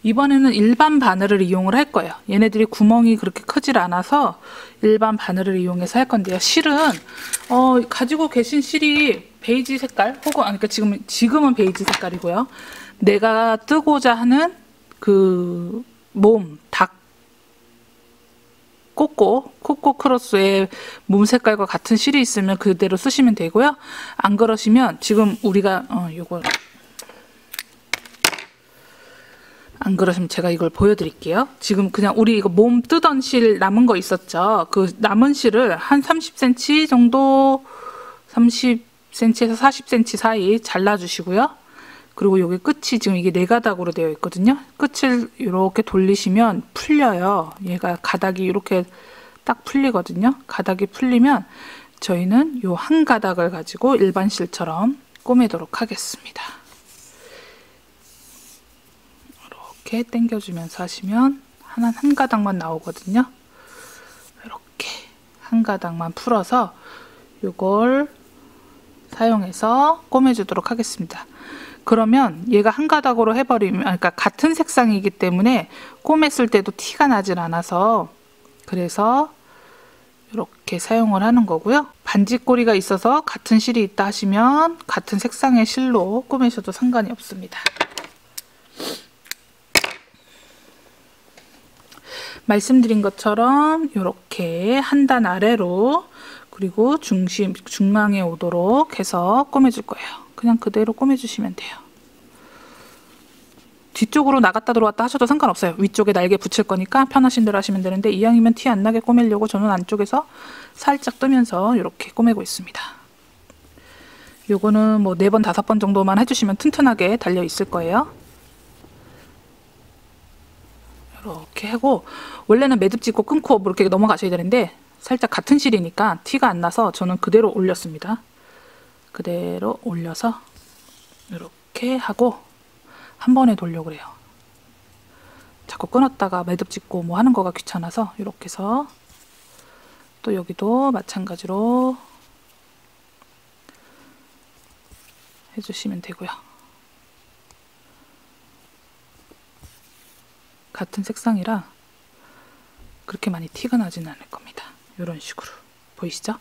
이번에는 일반 바늘을 이용을 할 거예요. 얘네들이 구멍이 그렇게 크질 않아서 일반 바늘을 이용해서 할 건데요. 실은 가지고 계신 실이 베이지 색깔 혹은 그러니까 지금은 베이지 색깔이고요. 내가 뜨고자 하는 그 닭 코코 크로스의 몸 색깔과 같은 실이 있으면 그대로 쓰시면 되고요. 안 그러시면 지금 우리가 안 그러시면 제가 이걸 보여드릴게요. 지금 그냥 우리 이거 몸 뜨던 실 남은 거 있었죠. 그 남은 실을 한 30cm 정도 30cm에서 40cm 사이 잘라주시고요. 그리고 여기 끝이 지금 이게 4가닥으로 되어 있거든요. 끝을 이렇게 돌리시면 풀려요. 얘가 가닥이 이렇게 딱 풀리거든요. 가닥이 풀리면 저희는 요 한 가닥을 가지고 일반 실처럼 꼬매도록 하겠습니다. 이렇게 당겨주면서 하시면 한 가닥만 나오거든요. 이렇게 한 가닥만 풀어서 이걸 사용해서 꼬매주도록 하겠습니다. 그러면 얘가 한 가닥으로 해버리면, 그러니까 같은 색상이기 때문에 꼬맸을 때도 티가 나질 않아서, 그래서 이렇게 사용을 하는 거고요. 반지꼬리가 있어서 같은 실이 있다 하시면 같은 색상의 실로 꼬매셔도 상관이 없습니다. 말씀드린 것처럼 이렇게 한 단 아래로 그리고 중앙에 오도록 해서 꼬매줄 거예요. 그냥 그대로 꼬매주시면 돼요. 뒤쪽으로 나갔다 들어왔다 하셔도 상관없어요. 위쪽에 날개 붙일 거니까 편하신 대로 하시면 되는데 이왕이면 티 안 나게 꼬매려고 저는 안쪽에서 살짝 뜨면서 이렇게 꼬매고 있습니다. 요거는 뭐 4번, 5번 정도만 해주시면 튼튼하게 달려 있을 거예요. 이렇게 하고 원래는 매듭 짓고 끊고 뭐 이렇게 넘어가셔야 되는데 살짝 같은 실이니까 티가 안 나서 저는 그대로 올렸습니다. 그대로 올려서 이렇게 하고 한 번에 돌려고 그래요. 자꾸 끊었다가 매듭 짓고 뭐 하는 거가 귀찮아서 이렇게 해서 또 여기도 마찬가지로 해주시면 되고요. 같은 색상이라 그렇게 많이 티가 나지는 않을 겁니다. 이런 식으로 보이시죠?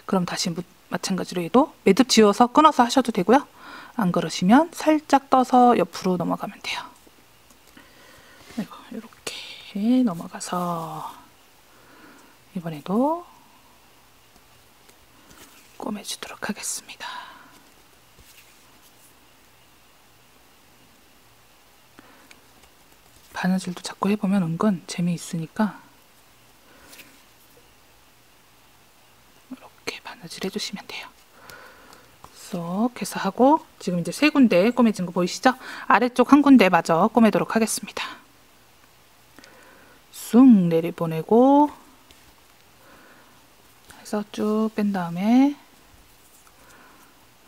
그럼 다시 마찬가지로 얘도 매듭 지어서 끊어서 하셔도 되고요. 안 그러시면 살짝 떠서 옆으로 넘어가면 돼요. 이렇게 넘어가서 이번에도 꼬매주도록 하겠습니다. 바느질도 자꾸 해보면 은근 재미있으니까 이렇게 바느질 해주시면 돼요. 쏙 해서 하고 지금 이제 3군데 꼬매진 거 보이시죠? 아래쪽 한 군데 마저 꼬매도록 하겠습니다. 쑥 내려보내고 해서 쭉 뺀 다음에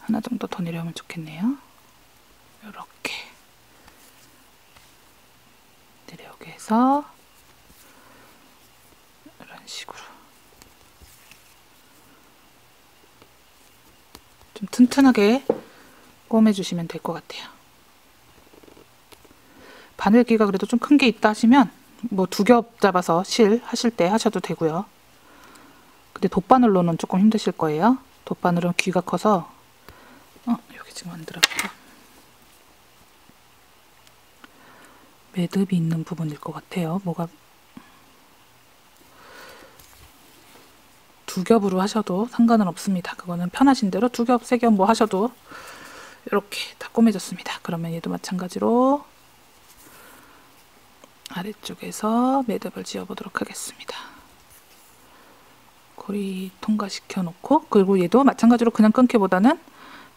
하나 정도 더 내려오면 좋겠네요. 이렇게 내려오게 해서 이런 식으로 좀 튼튼하게 꼬매주시면 될 것 같아요. 바늘기가 그래도 좀 큰 게 있다 하시면 뭐 2겹 잡아서 실 하실 때 하셔도 되고요. 근데 돗바늘로는 조금 힘드실 거예요. 돗바늘은 귀가 커서 여기 지금 안 들어가요. 매듭이 있는 부분일 것 같아요. 뭐가 두 겹으로 하셔도 상관은 없습니다. 그거는 편하신 대로 두 겹, 세 겹 뭐 하셔도 이렇게 다 꼬매졌습니다. 그러면 얘도 마찬가지로 아래쪽에서 매듭을 지어 보도록 하겠습니다. 고리 통과시켜 놓고, 그리고 얘도 마찬가지로 그냥 끊기보다는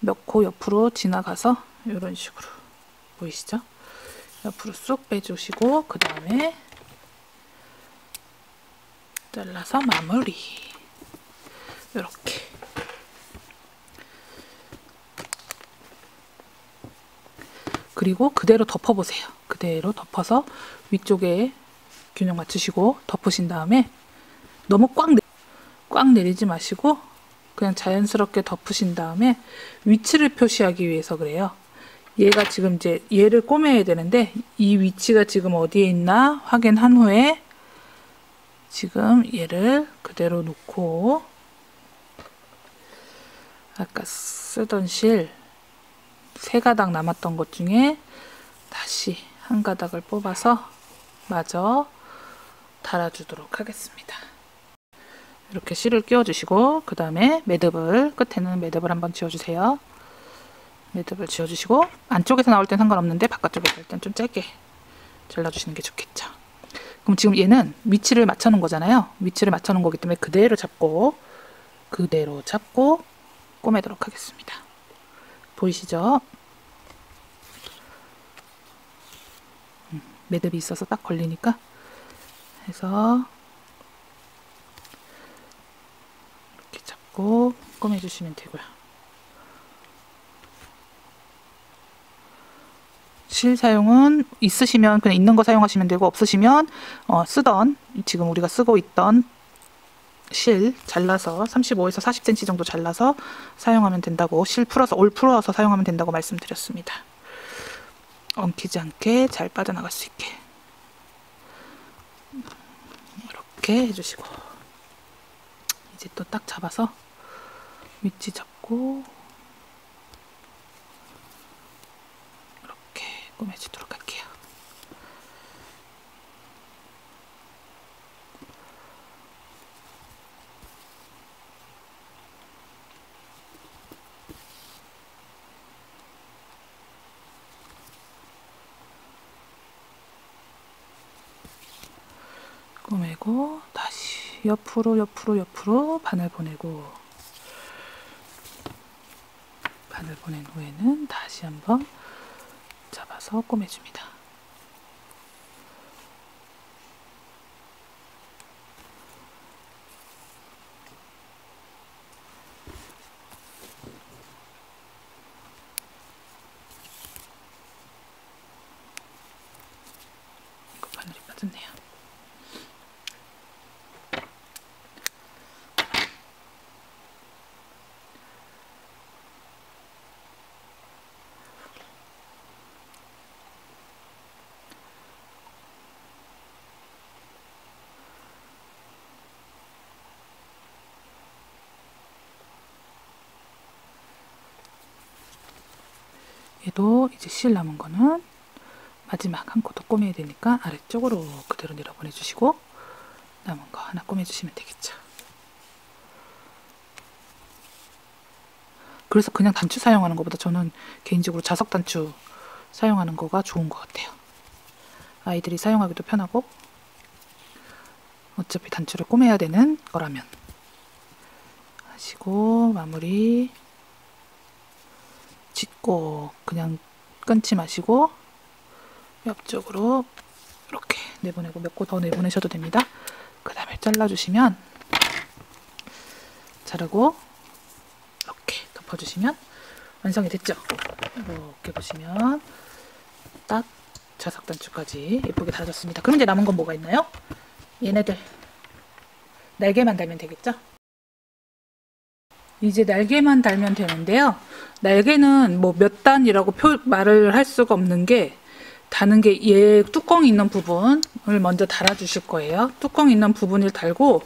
몇 코 옆으로 지나가서 이런 식으로, 보이시죠? 옆으로 쑥 빼주시고 그 다음에 잘라서 마무리. 이렇게 그리고 그대로 덮어보세요. 그대로 덮어서 위쪽에 균형 맞추시고 덮으신 다음에 너무 꽉 내리지 마시고 그냥 자연스럽게 덮으신 다음에 위치를 표시하기 위해서 그래요. 얘가 지금 이제 얘를 꼬매야 되는데 이 위치가 지금 어디에 있나 확인한 후에 지금 얘를 그대로 놓고 아까 쓰던 실 3가닥 남았던 것 중에 다시 1가닥을 뽑아서 마저 달아주도록 하겠습니다. 이렇게 실을 끼워주시고 그 다음에 매듭을, 끝에는 매듭을 한번 지어주세요. 매듭을 지어주시고 안쪽에서 나올 땐 상관없는데 바깥쪽에서 할 땐 좀 짧게 잘라주시는 게 좋겠죠. 그럼 지금 얘는 위치를 맞춰놓은 거잖아요. 위치를 맞춰놓은 거기 때문에 그대로 잡고 꼬매도록 하겠습니다. 보이시죠? 매듭이 있어서 딱 걸리니까 해서 이렇게 잡고 꼬매주시면 되고요. 실 사용은 있으시면 그냥 있는 거 사용하시면 되고, 없으시면 쓰던 지금 우리가 쓰고 있던 실 잘라서 35에서 40cm 정도 잘라서 사용하면 된다고, 실 풀어서 올 풀어서 사용하면 된다고 말씀드렸습니다. 엉키지 않게 잘 빠져나갈 수 있게 이렇게 해주시고, 이제 또 딱 잡아서 위치 잡고 이렇게 꼬매주도록 할게요. 꼬매고 다시 옆으로 바늘 보내고, 바늘 보낸 후에는 다시 한번 잡아서 꼬매줍니다. 이거 바늘이 빠졌네요. 얘도 이제 실 남은 거는 마지막 한 코 더 꼬매야 되니까 아래쪽으로 그대로 내려보내 주시고 남은 거 하나 꼬매 주시면 되겠죠. 그래서 그냥 단추 사용하는 것보다 저는 개인적으로 자석 단추 사용하는 거가 좋은 것 같아요. 아이들이 사용하기도 편하고, 어차피 단추를 꼬매야 되는 거라면. 하시고 마무리 짓고 그냥 끊지 마시고 옆쪽으로 이렇게 내보내고 몇 코 더 내보내셔도 됩니다. 그 다음에 잘라주시면, 자르고 이렇게 덮어주시면 완성이 됐죠. 이렇게 보시면 딱 자석 단추까지 예쁘게 달아졌습니다. 그럼 이제 남은 건 뭐가 있나요? 얘네들 날개만 달면 되겠죠. 이제 날개만 달면 되는데요. 날개는 뭐 몇 단이라고 말을 할 수가 없는 게, 다는 게 얘 뚜껑이 있는 부분을 먼저 달아주실 거예요. 뚜껑 있는 부분을 달고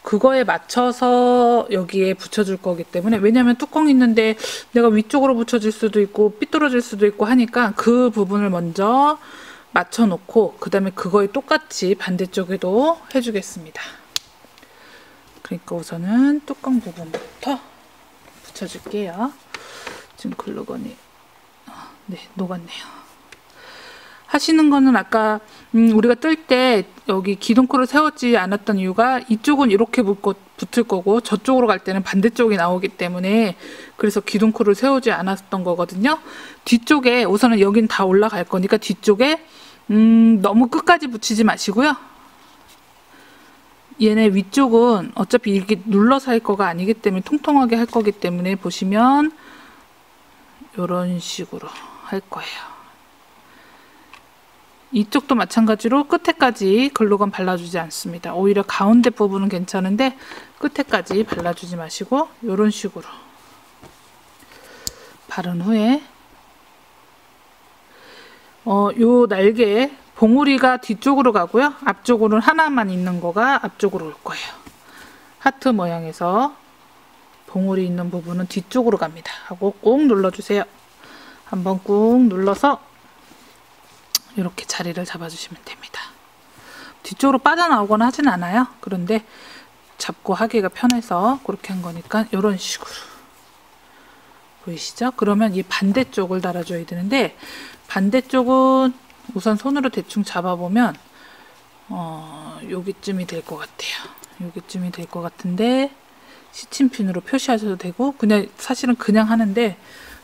그거에 맞춰서 여기에 붙여줄 거기 때문에, 왜냐면 뚜껑 있는데 내가 위쪽으로 붙여질 수도 있고 삐뚤어질 수도 있고 하니까 그 부분을 먼저 맞춰 놓고 그 다음에 그거에 똑같이 반대쪽에도 해주겠습니다. 그러니까 우선은 뚜껑 부분부터 붙여줄게요. 지금 글루건이 네, 녹았네요. 하시는 거는 아까 우리가 뜰 때 여기 기둥코를 세웠지 않았던 이유가 이쪽은 이렇게 붙을 거고 저쪽으로 갈 때는 반대쪽이 나오기 때문에 그래서 기둥코를 세우지 않았던 거거든요. 뒤쪽에 우선은 여긴 다 올라갈 거니까 뒤쪽에 너무 끝까지 붙이지 마시고요. 얘네 위쪽은 어차피 이렇게 눌러서 할 거가 아니기 때문에 통통하게 할 거기 때문에 보시면 이런 식으로 할 거예요. 이쪽도 마찬가지로 끝에까지 글루건 발라주지 않습니다. 오히려 가운데 부분은 괜찮은데 끝에까지 발라주지 마시고 이런 식으로 바른 후에 요 날개 봉우리가 뒤쪽으로 가고요. 앞쪽으로는 하나만 있는 거가 앞쪽으로 올 거예요. 하트 모양에서 봉우리 있는 부분은 뒤쪽으로 갑니다. 하고 꾹 눌러주세요. 한번 꾹 눌러서 이렇게 자리를 잡아주시면 됩니다. 뒤쪽으로 빠져나오거나 하진 않아요. 그런데 잡고 하기가 편해서 그렇게 한 거니까 이런 식으로 보이시죠? 그러면 이 반대쪽을 달아줘야 되는데 반대쪽은 우선 손으로 대충 잡아보면 여기쯤이 될 것 같아요. 여기쯤이 될 것 같은데 시침핀으로 표시하셔도 되고 그냥 사실은 그냥 하는데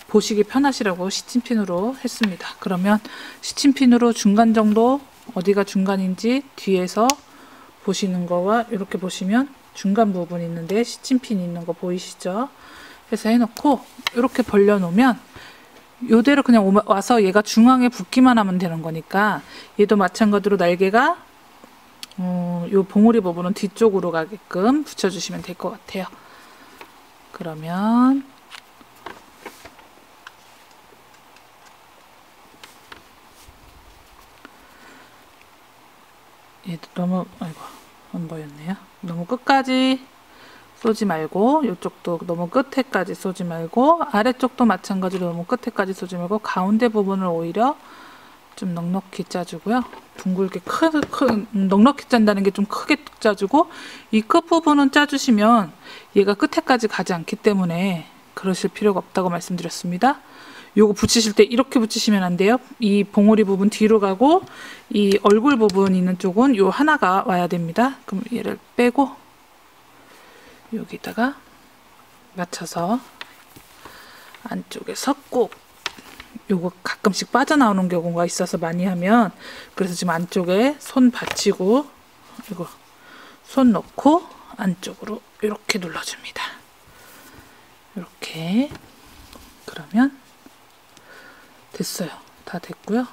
보시기 편하시라고 시침핀으로 했습니다. 그러면 시침핀으로 중간 정도 어디가 중간인지 뒤에서 보시는 거와 이렇게 보시면 중간 부분 있는데 시침핀 있는 거 보이시죠? 해서 해놓고 이렇게 벌려 놓으면 이대로 그냥 와서 얘가 중앙에 붙기만 하면 되는 거니까 얘도 마찬가지로 날개가 요 봉우리 부분은 뒤쪽으로 가게끔 붙여주시면 될 것 같아요. 그러면 얘도 너무 아이고 안 보였네요. 너무 끝까지 쏘지 말고 이쪽도 너무 끝에까지 쏘지 말고 아래쪽도 마찬가지로 너무 끝에까지 쏘지 말고 가운데 부분을 오히려 좀 넉넉히 짜주고요. 둥글게 넉넉히 짠다는 게 좀 크게 짜주고 이 끝부분은 짜주시면 얘가 끝에까지 가지 않기 때문에 그러실 필요가 없다고 말씀드렸습니다. 요거 붙이실 때 이렇게 붙이시면 안 돼요. 이 봉우리 부분 뒤로 가고 이 얼굴 부분 있는 쪽은 요 하나가 와야 됩니다. 그럼 얘를 빼고 여기다가 맞춰서 안쪽에서 꼭 요거 가끔씩 빠져나오는 경우가 있어서 많이 하면 그래서 지금 안쪽에 손 받치고 이거 손 넣고 안쪽으로 이렇게 눌러줍니다. 이렇게 그러면 됐어요. 다 됐고요.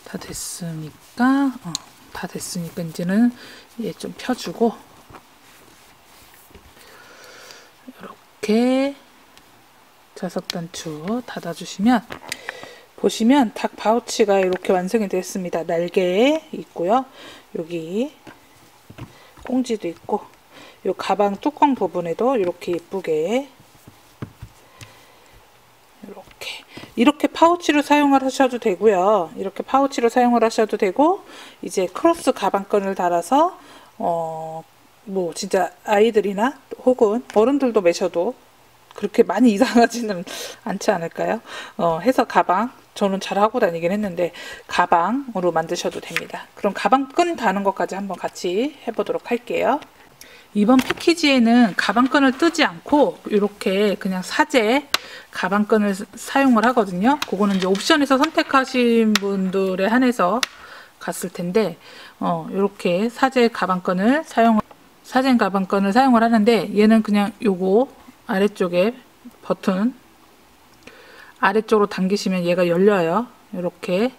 다 됐으니까 이제는 얘 좀 펴주고 이렇게 자석 단추 닫아주시면 보시면 닭 파우치가 이렇게 완성이 되었습니다. 날개 있고요. 여기 꽁지도 있고 요 가방 뚜껑 부분에도 이렇게 예쁘게 이렇게 파우치로 사용을 하셔도 되고요. 이렇게 파우치로 사용을 하셔도 되고 이제 크로스 가방끈을 달아서 뭐 진짜 아이들이나 혹은 어른들도 매셔도 그렇게 많이 이상하지는 않지 않을까요? 해서 가방 저는 잘 하고 다니긴 했는데 가방으로 만드셔도 됩니다. 그럼 가방끈 다는 것까지 한번 같이 해보도록 할게요. 이번 패키지에는 가방끈을 뜨지 않고 이렇게 그냥 사제 가방끈을 사용을 하거든요. 그거는 이제 옵션에서 선택하신 분들에 한해서 갔을 텐데 이렇게 사제 가방끈을 사용을 하는데 얘는 그냥 요거 아래쪽에 버튼 아래쪽으로 당기시면 얘가 열려요. 이렇게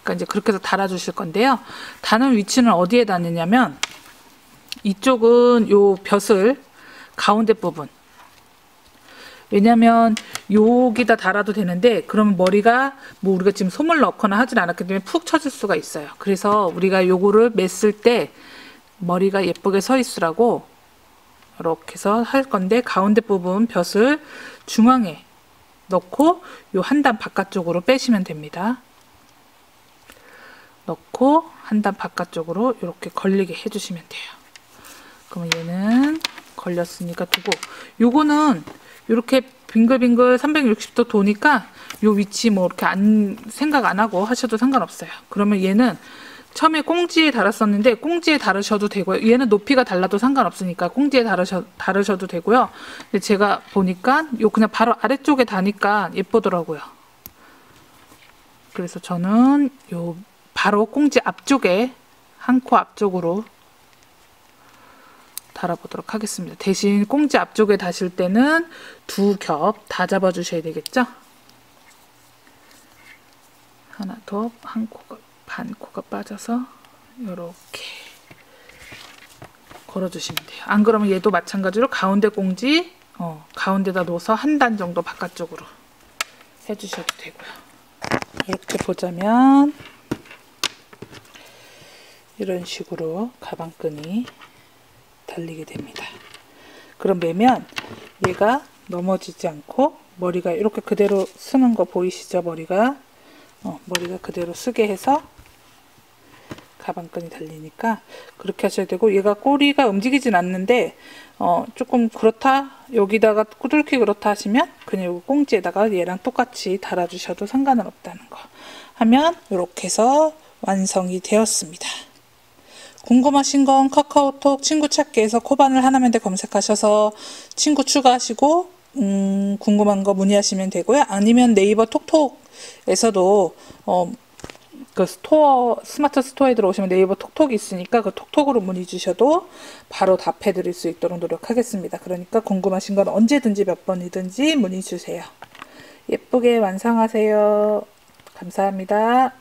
그러니까 이제 그렇게 해서 달아주실 건데요. 다는 위치는 어디에 닿느냐면 이쪽은 요 벼슬 가운데 부분 왜냐면 여기다 달아도 되는데 그러면 머리가 뭐 우리가 지금 솜을 넣거나 하진 않았기 때문에 푹 쳐질 수가 있어요. 그래서 우리가 요거를 맸을 때 머리가 예쁘게 서 있으라고 이렇게 해서 할 건데 가운데 부분 벼슬 중앙에 넣고 요 한 단 바깥쪽으로 빼시면 됩니다. 넣고 한 단 바깥쪽으로 이렇게 걸리게 해주시면 돼요. 그러면 얘는 걸렸으니까 두고, 요거는 이렇게 빙글빙글 360도 도니까 요 위치 뭐 이렇게 생각 안 하고 하셔도 상관없어요. 그러면 얘는 처음에 꽁지에 달았었는데 꽁지에 달으셔도 되고요. 얘는 높이가 달라도 상관없으니까 꽁지에 달으셔도 되고요. 근데 제가 보니까 요 그냥 바로 아래쪽에 다니까 예쁘더라고요. 그래서 저는 요 바로 꽁지 앞쪽에, 한 코 앞쪽으로 달아보도록 하겠습니다. 대신 꽁지 앞쪽에 다실 때는 두 겹 다 잡아주셔야 되겠죠? 하나 더, 한 코가, 반 코가 빠져서 이렇게 걸어주시면 돼요. 안 그러면 얘도 마찬가지로 가운데 꽁지 가운데다 놓아서 한 단 정도 바깥쪽으로 해주셔도 되고요. 이렇게 보자면 이런 식으로 가방끈이 달리게 됩니다. 그럼 매면 얘가 넘어지지 않고 머리가 이렇게 그대로 쓰는 거 보이시죠? 머리가 그대로 쓰게 해서 가방끈이 달리니까 그렇게 하셔야 되고, 얘가 꼬리가 움직이진 않는데 조금 그렇다, 여기다가 뚫기 그렇다 하시면 그냥 요 꽁지에다가 얘랑 똑같이 달아주셔도 상관은 없다는 거 하면 이렇게 해서 완성이 되었습니다. 궁금하신 건 카카오톡 친구 찾기에서 코바늘 하나만대 검색하셔서 친구 추가하시고 궁금한 거 문의하시면 되고요. 아니면 네이버 톡톡에서도 그 스마트 스토어에 들어오시면 네이버 톡톡이 있으니까 그 톡톡으로 문의 주셔도 바로 답해 드릴 수 있도록 노력하겠습니다. 그러니까 궁금하신 건 언제든지 몇 번이든지 문의 주세요. 예쁘게 완성하세요. 감사합니다.